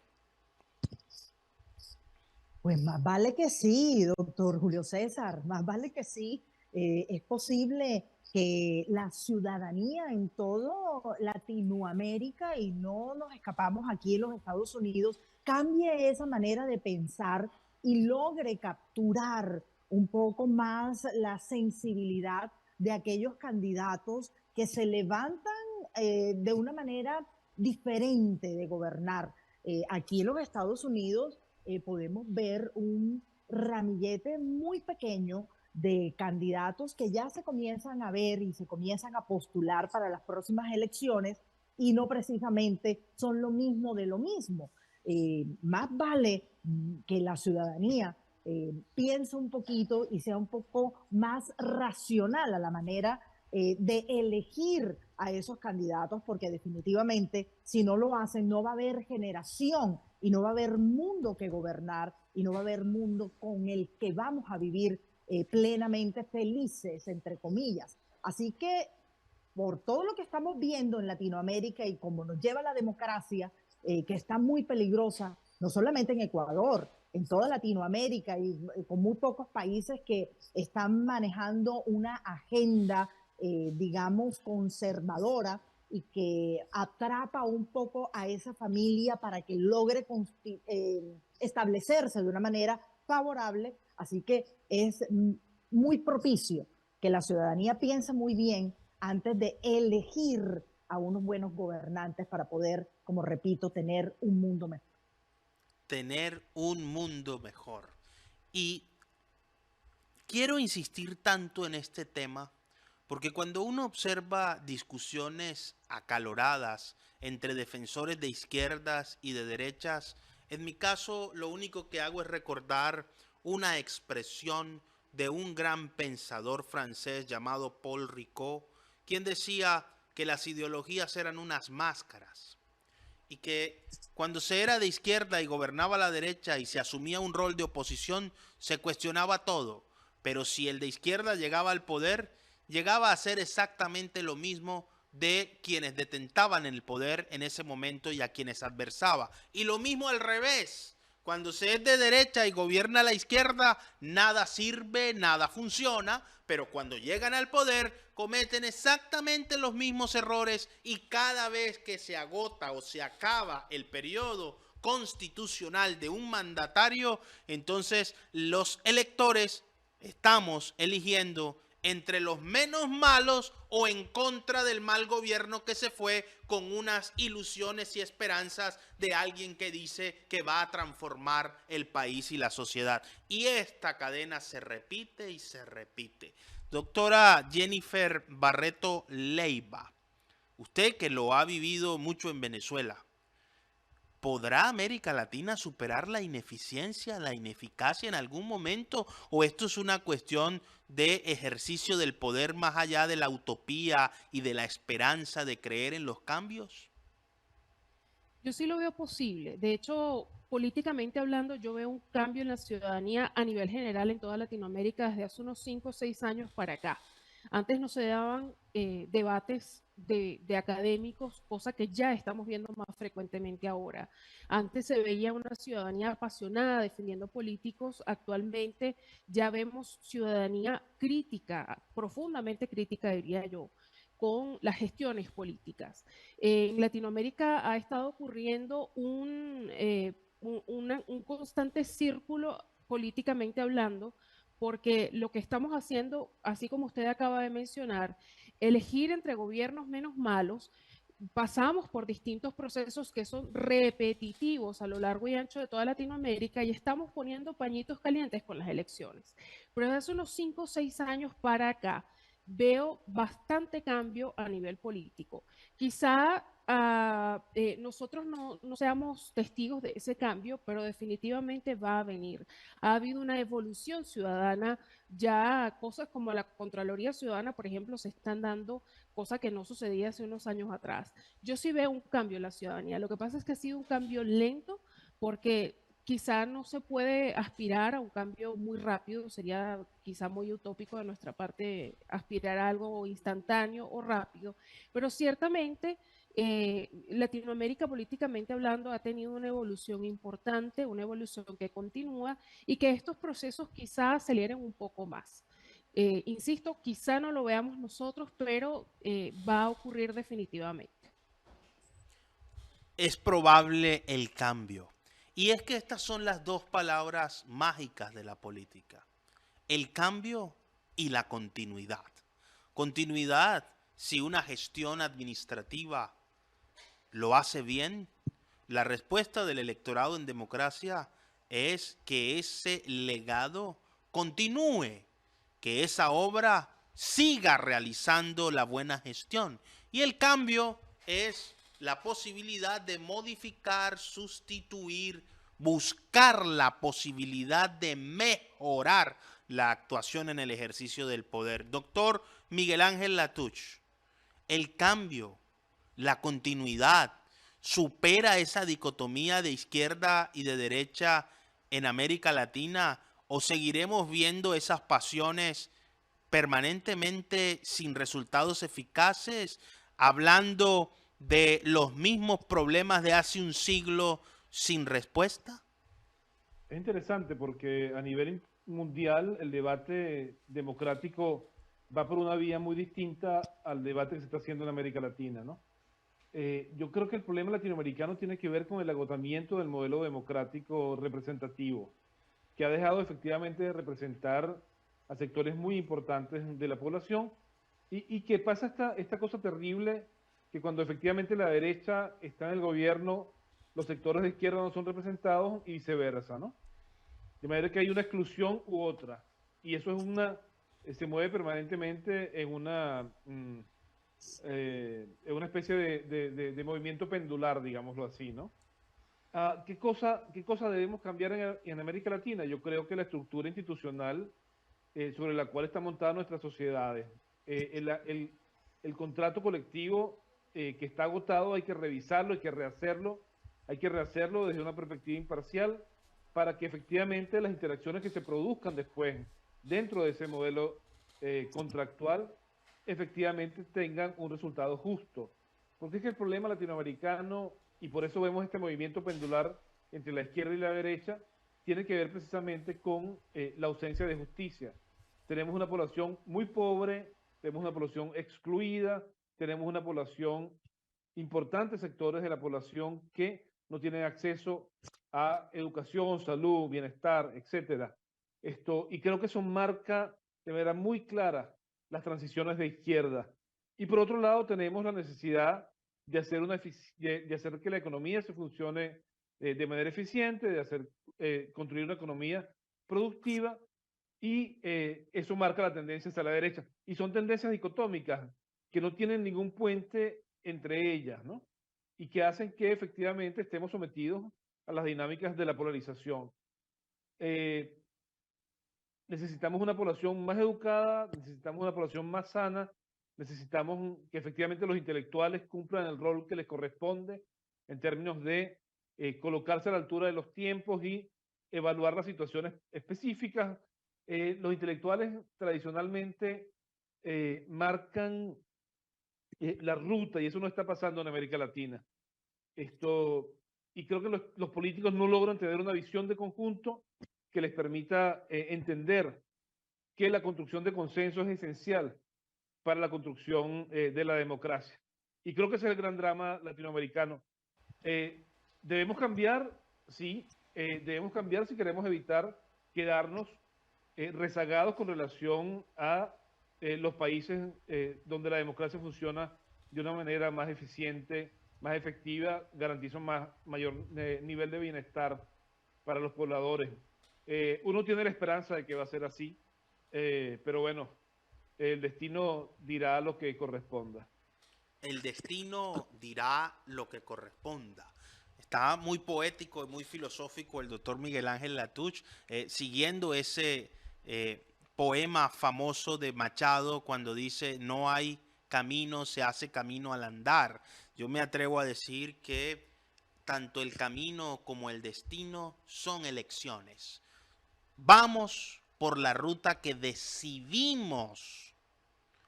Pues más vale que sí, doctor Julio César, más vale que sí. Es posible que la ciudadanía en todo Latinoamérica, y no nos escapamos aquí en los Estados Unidos, cambie esa manera de pensar y logre capturar un poco más la sensibilidad de aquellos candidatos que se levantan de una manera diferente de gobernar. Aquí en los Estados Unidos podemos ver un ramillete muy pequeño de candidatos que ya se comienzan a ver y se comienzan a postular para las próximas elecciones y no precisamente son lo mismo de lo mismo. Más vale que la ciudadanía piense un poquito y sea un poco más racional a la manera de elegir a esos candidatos, porque definitivamente si no lo hacen no va a haber generación y no va a haber mundo que gobernar y no va a haber mundo con el que vamos a vivir plenamente felices, entre comillas. Así que por todo lo que estamos viendo en Latinoamérica y cómo nos lleva la democracia, que está muy peligrosa, no solamente en Ecuador, en toda Latinoamérica y con muy pocos países que están manejando una agenda, digamos, conservadora y que atrapa un poco a esa familia para que logre establecerse de una manera favorable. Así que es muy propicio que la ciudadanía piense muy bien antes de elegir a unos buenos gobernantes para poder, como repito, tener un mundo mejor. Tener un mundo mejor. Y quiero insistir tanto en este tema porque cuando uno observa discusiones acaloradas entre defensores de izquierdas y de derechas, en mi caso lo único que hago es recordar una expresión de un gran pensador francés llamado Paul Ricoeur, quien decía que las ideologías eran unas máscaras y que cuando se era de izquierda y gobernaba la derecha y se asumía un rol de oposición, se cuestionaba todo. Pero si el de izquierda llegaba al poder, llegaba a hacer exactamente lo mismo de quienes detentaban el poder en ese momento y a quienes adversaba. Y lo mismo al revés. Cuando se es de derecha y gobierna la izquierda, nada sirve, nada funciona, pero cuando llegan al poder cometen exactamente los mismos errores y cada vez que se agota o se acaba el periodo constitucional de un mandatario, entonces los electores estamos eligiendo entre los menos malos o en contra del mal gobierno que se fue con unas ilusiones y esperanzas de alguien que dice que va a transformar el país y la sociedad. Y esta cadena se repite y se repite. Doctora Jennifer Barreto Leiva, usted que lo ha vivido mucho en Venezuela, ¿podrá América Latina superar la ineficiencia, la ineficacia en algún momento? ¿O esto es una cuestión de ejercicio del poder más allá de la utopía y de la esperanza de creer en los cambios? Yo sí lo veo posible. De hecho, políticamente hablando, yo veo un cambio en la ciudadanía a nivel general en toda Latinoamérica desde hace unos 5 o 6 años para acá. Antes no se daban debates de académicos, cosa que ya estamos viendo más frecuentemente ahora. Antes se veía una ciudadanía apasionada defendiendo políticos, actualmente ya vemos ciudadanía crítica, profundamente crítica, diría yo, con las gestiones políticas. En Latinoamérica ha estado ocurriendo un constante círculo políticamente hablando, porque lo que estamos haciendo, así como usted acaba de mencionar, elegir entre gobiernos menos malos, pasamos por distintos procesos que son repetitivos a lo largo y ancho de toda Latinoamérica y estamos poniendo pañitos calientes con las elecciones. Pero desde hace unos 5 o 6 años para acá, veo bastante cambio a nivel político. Quizá nosotros no seamos testigos de ese cambio, pero definitivamente va a venir. Ha habido una evolución ciudadana, ya cosas como la Contraloría Ciudadana, por ejemplo, se están dando, cosa que no sucedía hace unos años atrás. Yo sí veo un cambio en la ciudadanía. Lo que pasa es que ha sido un cambio lento porque quizá no se puede aspirar a un cambio muy rápido, sería quizá muy utópico de nuestra parte aspirar a algo instantáneo o rápido, pero ciertamente Latinoamérica políticamente hablando ha tenido una evolución importante, una evolución que continúa y que estos procesos quizá aceleren un poco más. Insisto, quizá no lo veamos nosotros, pero va a ocurrir definitivamente. Es probable el cambio. Y es que estas son las dos palabras mágicas de la política: el cambio y la continuidad. Continuidad si una gestión administrativa lo hace bien. La respuesta del electorado en democracia es que ese legado continúe, que esa obra siga realizando la buena gestión. Y el cambio es la posibilidad de modificar, sustituir, buscar la posibilidad de mejorar la actuación en el ejercicio del poder. Doctor Miguel Ángel Latouche, el cambio, la continuidad, supera esa dicotomía de izquierda y de derecha en América Latina, o seguiremos viendo esas pasiones permanentemente sin resultados eficaces, hablando de los mismos problemas de hace un siglo sin respuesta? Es interesante porque a nivel mundial el debate democrático va por una vía muy distinta al debate que se está haciendo en América Latina, ¿no? Yo creo que el problema latinoamericano tiene que ver con el agotamiento del modelo democrático representativo, que ha dejado efectivamente de representar a sectores muy importantes de la población y que pasa esta cosa terrible que cuando efectivamente la derecha está en el gobierno, los sectores de izquierda no son representados y viceversa, ¿no? De manera que hay una exclusión u otra. Y eso es se mueve permanentemente en una especie de movimiento pendular, digámoslo así, ¿no? ¿Qué cosa debemos cambiar en América Latina? Yo creo que la estructura institucional sobre la cual están montadas nuestras sociedades, el contrato colectivo que está agotado, hay que revisarlo, hay que rehacerlo desde una perspectiva imparcial para que efectivamente las interacciones que se produzcan después dentro de ese modelo contractual efectivamente tengan un resultado justo. Porque es que el problema latinoamericano, y por eso vemos este movimiento pendular entre la izquierda y la derecha, tiene que ver precisamente con la ausencia de justicia. Tenemos una población muy pobre, tenemos una población excluida, tenemos una población, importantes sectores de la población que no tienen acceso a educación, salud, bienestar, etcétera. Y creo que eso marca de manera muy clara las transiciones de izquierda. Y por otro lado tenemos la necesidad de hacer que la economía se funcione de manera eficiente, de construir una economía productiva, y eso marca la tendencia hacia la derecha. Y son tendencias dicotómicas que no tienen ningún puente entre ellas, ¿no? Y que hacen que efectivamente estemos sometidos a las dinámicas de la polarización. Necesitamos una población más educada, necesitamos una población más sana, necesitamos que efectivamente los intelectuales cumplan el rol que les corresponde en términos de colocarse a la altura de los tiempos y evaluar las situaciones específicas. Los intelectuales tradicionalmente marcan la ruta y eso no está pasando en América Latina. Y creo que los políticos no logran tener una visión de conjunto que les permita entender que la construcción de consenso es esencial para la construcción de la democracia. Y creo que ese es el gran drama latinoamericano. Debemos cambiar, sí, debemos cambiar si queremos evitar quedarnos rezagados con relación a los países donde la democracia funciona de una manera más eficiente, más efectiva, garantiza mayor nivel de bienestar para los pobladores. Uno tiene la esperanza de que va a ser así, pero bueno, el destino dirá lo que corresponda. El destino dirá lo que corresponda. Está muy poético y muy filosófico el doctor Miguel Ángel Latouche, siguiendo ese poema famoso de Machado cuando dice: no hay camino, se hace camino al andar. Yo me atrevo a decir que tanto el camino como el destino son elecciones. Vamos por la ruta que decidimos,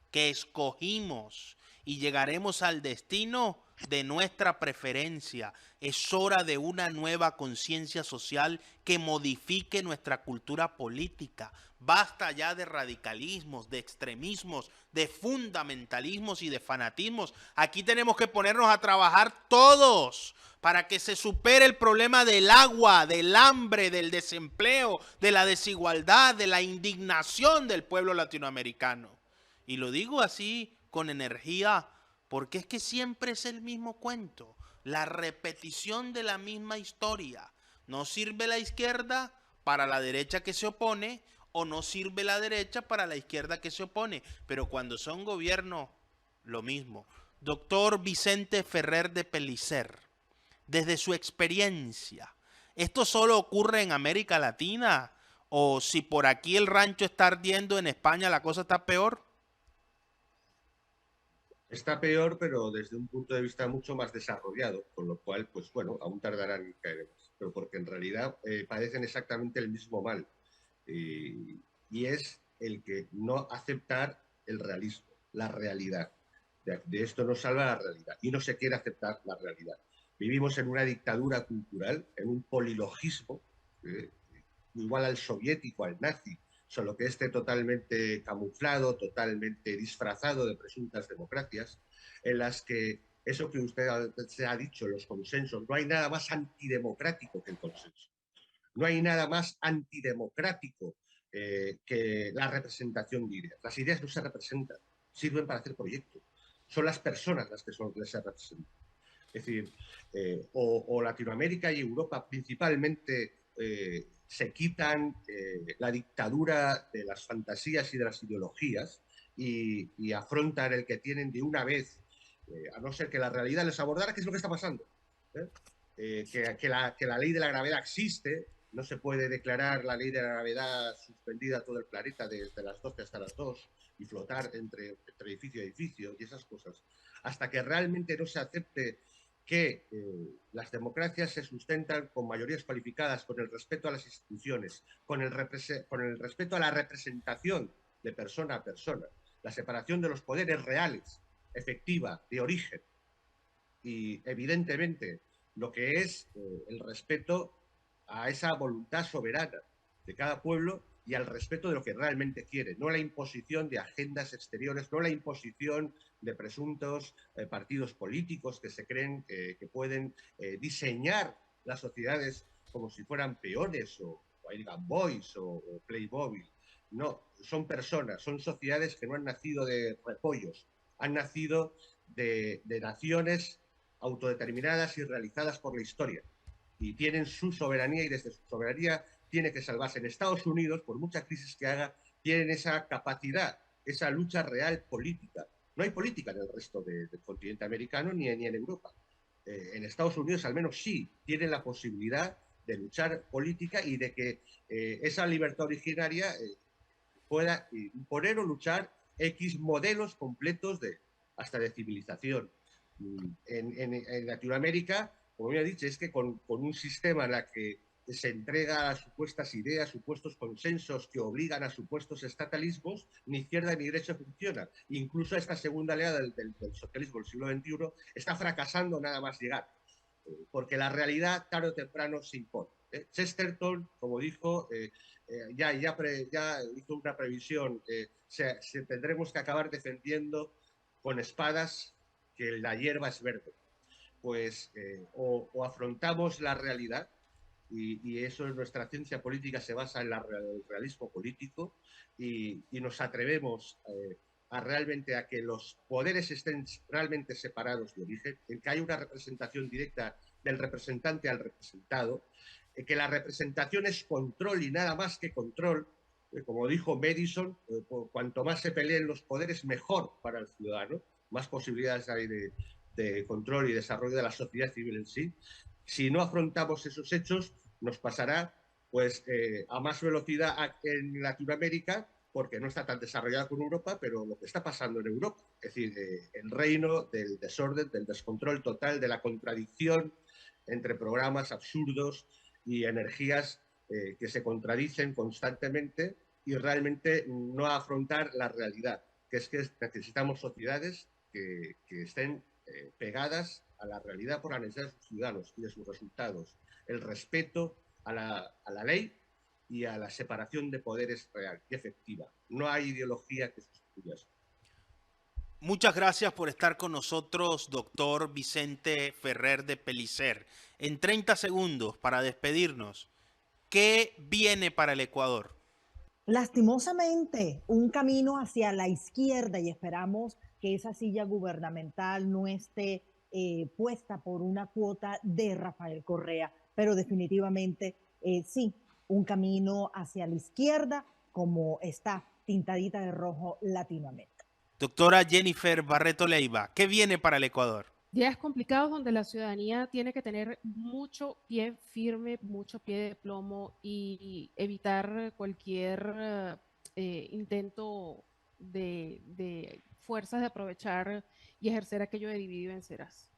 que escogimos, y llegaremos al destino de nuestra preferencia. Es hora de una nueva conciencia social que modifique nuestra cultura política. Basta ya de radicalismos, de extremismos, de fundamentalismos y de fanatismos. Aquí tenemos que ponernos a trabajar todos para que se supere el problema del agua, del hambre, del desempleo, de la desigualdad, de la indignación del pueblo latinoamericano. Y lo digo así con energía porque es que siempre es el mismo cuento, la repetición de la misma historia. No sirve la izquierda para la derecha que se opone, o no sirve la derecha para la izquierda que se opone, pero cuando son gobierno, lo mismo. Doctor Vicente Ferrer de Pellicer, desde su experiencia, ¿esto solo ocurre en América Latina? ¿O si por aquí el rancho está ardiendo, en España la cosa está peor? Está peor, pero desde un punto de vista mucho más desarrollado, con lo cual, pues bueno, aún tardarán en caer más, pero porque en realidad padecen exactamente el mismo mal, y es el que no aceptar el realismo, la realidad. De esto no salva la realidad y no se quiere aceptar la realidad. Vivimos en una dictadura cultural, en un polilogismo, eh, igual al soviético, al nazi, solo que esté totalmente camuflado, totalmente disfrazado de presuntas democracias, en las que eso que usted se ha dicho, los consensos, no hay nada más antidemocrático que el consenso. No hay nada más antidemocrático que la representación de ideas. Las ideas no se representan, sirven para hacer proyectos. Son las personas las que se representan. Es decir, o Latinoamérica y Europa principalmente se quitan la dictadura de las fantasías y de las ideologías y afrontan el que tienen de una vez, a no ser que la realidad les abordara, ¿qué es lo que está pasando? ¿Eh? Que la ley de la gravedad existe, no se puede declarar la ley de la gravedad suspendida a todo el planeta desde las 12 hasta las 2 y flotar entre edificio y edificio y esas cosas, hasta que realmente no se acepte que las democracias se sustentan con mayorías cualificadas, con el respeto a las instituciones, con el respeto a la representación de persona a persona, la separación de los poderes reales, efectiva, de origen, y evidentemente lo que es el respeto a esa voluntad soberana de cada pueblo y al respeto de lo que realmente quiere, no la imposición de agendas exteriores, no la imposición de presuntos partidos políticos que se creen que pueden diseñar las sociedades como si fueran peones o Aigan Boys o Playmobil. No, son personas, son sociedades que no han nacido de repollos, han nacido de naciones autodeterminadas y realizadas por la historia. Y tienen su soberanía y desde su soberanía tiene que salvarse. En Estados Unidos, por mucha crisis que haga, tienen esa capacidad, esa lucha real política. No hay política en el resto del continente americano ni en Europa. En Estados Unidos al menos sí tienen la posibilidad de luchar política y de que esa libertad originaria pueda imponer o luchar X modelos completos hasta de civilización. En Latinoamérica, como ya he dicho, es que con un sistema en el que se entrega a supuestas ideas, supuestos consensos que obligan a supuestos estatalismos, ni izquierda ni derecha funciona. Incluso esta segunda oleada del socialismo del siglo XXI está fracasando nada más llegar, porque la realidad tarde o temprano se impone. Chesterton, como dijo, ya hizo una previsión, tendremos que acabar defendiendo con espadas que la hierba es verde. Pues o afrontamos la realidad, y eso es nuestra ciencia política, se basa en el realismo político, y nos atrevemos realmente a que los poderes estén realmente separados de origen, en que haya una representación directa del representante al representado, que la representación es control y nada más que control. Como dijo Madison, cuanto más se peleen los poderes, mejor para el ciudadano, más posibilidades hay de control y desarrollo de la sociedad civil en sí. Si no afrontamos esos hechos, nos pasará pues a más velocidad en Latinoamérica, porque no está tan desarrollada como Europa, pero lo que está pasando en Europa, es decir, el reino del desorden, del descontrol total, de la contradicción entre programas absurdos y energías que se contradicen constantemente y realmente no afrontar la realidad, que es que necesitamos sociedades que estén pegadas a la realidad por la necesidad de sus ciudadanos y de sus resultados, el respeto a la ley y a la separación de poderes real y efectiva. No hay ideología que sustituya eso. Muchas gracias por estar con nosotros, doctor Vicente Ferrer de Pellicer. En 30 segundos, para despedirnos, ¿qué viene para el Ecuador? Lastimosamente, un camino hacia la izquierda y esperamos que esa silla gubernamental no esté puesta por una cuota de Rafael Correa, pero definitivamente sí, un camino hacia la izquierda como está tintadita de rojo Latinoamérica. Doctora Jennifer Barreto Leiva, ¿qué viene para el Ecuador? Días complicados donde la ciudadanía tiene que tener mucho pie firme, mucho pie de plomo y evitar cualquier intento de fuerzas de aprovechar y ejercer aquello de dividir y vencerás.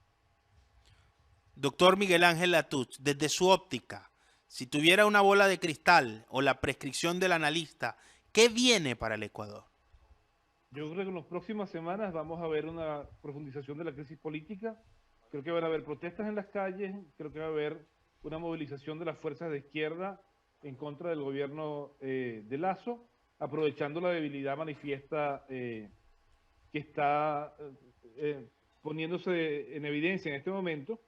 Doctor Miguel Ángel Latuz, desde su óptica, si tuviera una bola de cristal o la prescripción del analista, ¿qué viene para el Ecuador? Yo creo que en las próximas semanas vamos a ver una profundización de la crisis política. Creo que van a haber protestas en las calles, creo que va a haber una movilización de las fuerzas de izquierda en contra del gobierno de Lasso, aprovechando la debilidad manifiesta que está poniéndose en evidencia en este momento.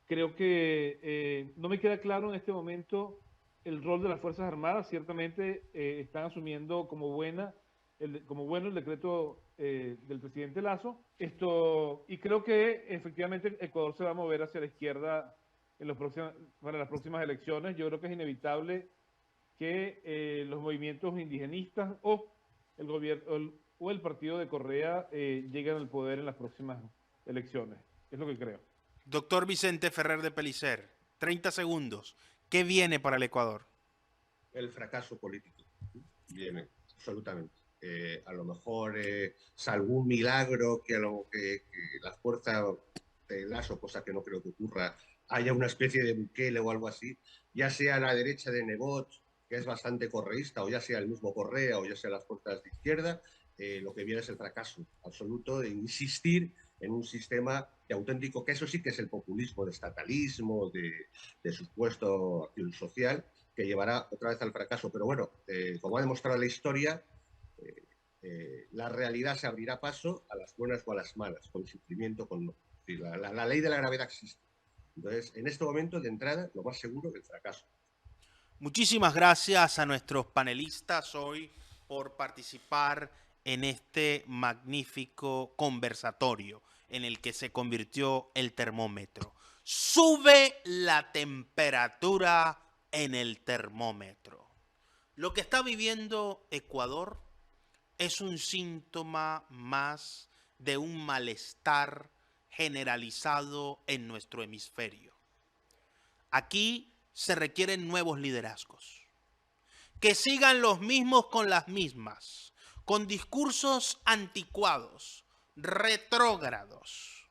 Creo que no me queda claro en este momento el rol de las Fuerzas Armadas. Ciertamente están asumiendo como bueno el decreto del presidente Lasso. Y creo que efectivamente Ecuador se va a mover hacia la izquierda para las próximas elecciones. Yo creo que es inevitable que los movimientos indigenistas o el gobierno o el partido de Correa lleguen al poder en las próximas elecciones. Es lo que creo. Doctor Vicente Ferrer de Pellicer, 30 segundos. ¿Qué viene para el Ecuador? El fracaso político viene, absolutamente. A lo mejor, salvo un milagro que la fuerza de Lasso, cosa que no creo que ocurra, haya una especie de Bukele o algo así, ya sea a la derecha de Nebot, que es bastante correísta, o ya sea el mismo Correa, o ya sea las fuerzas de izquierda, lo que viene es el fracaso absoluto de insistir en un sistema de auténtico, que eso sí que es el populismo, de estatalismo, de supuesto acción social, que llevará otra vez al fracaso. Pero bueno, como ha demostrado la historia, la realidad se abrirá paso a las buenas o a las malas, con sufrimiento, la ley de la gravedad existe. Entonces, en este momento, de entrada, lo más seguro es el fracaso. Muchísimas gracias a nuestros panelistas hoy por participar en este magnífico conversatorio en el que se convirtió el termómetro. Sube la temperatura en el termómetro. Lo que está viviendo Ecuador es un síntoma más de un malestar generalizado en nuestro hemisferio. Aquí se requieren nuevos liderazgos, que sigan los mismos con las mismas, con discursos anticuados, retrógrados,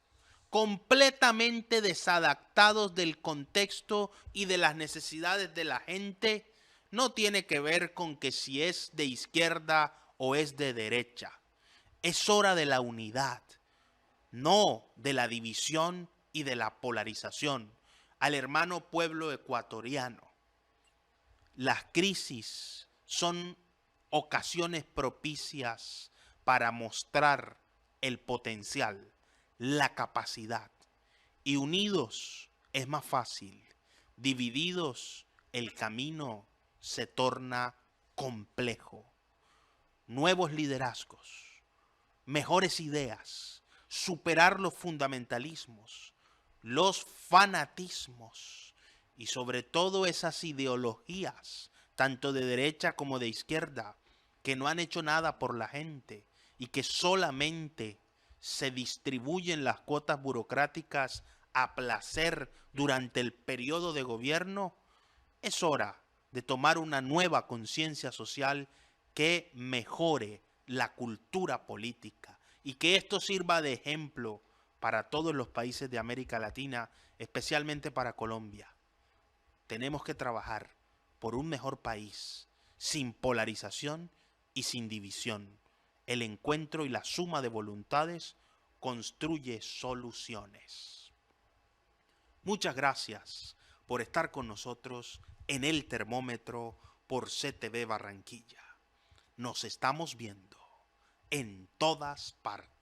completamente desadaptados del contexto y de las necesidades de la gente. No tiene que ver con que si es de izquierda o es de derecha. Es hora de la unidad, no de la división y de la polarización. Al hermano pueblo ecuatoriano, las crisis son ocasiones propicias para mostrar el potencial, la capacidad. Y unidos es más fácil. Divididos, el camino se torna complejo. Nuevos liderazgos, mejores ideas, superar los fundamentalismos, los fanatismos y sobre todo esas ideologías, tanto de derecha como de izquierda, que no han hecho nada por la gente y que solamente se distribuyen las cuotas burocráticas a placer durante el periodo de gobierno. Es hora de tomar una nueva conciencia social que mejore la cultura política y que esto sirva de ejemplo para todos los países de América Latina, especialmente para Colombia. Tenemos que trabajar por un mejor país, sin polarización y sin división. El encuentro y la suma de voluntades construye soluciones. Muchas gracias por estar con nosotros en el termómetro por CTV Barranquilla. Nos estamos viendo en todas partes.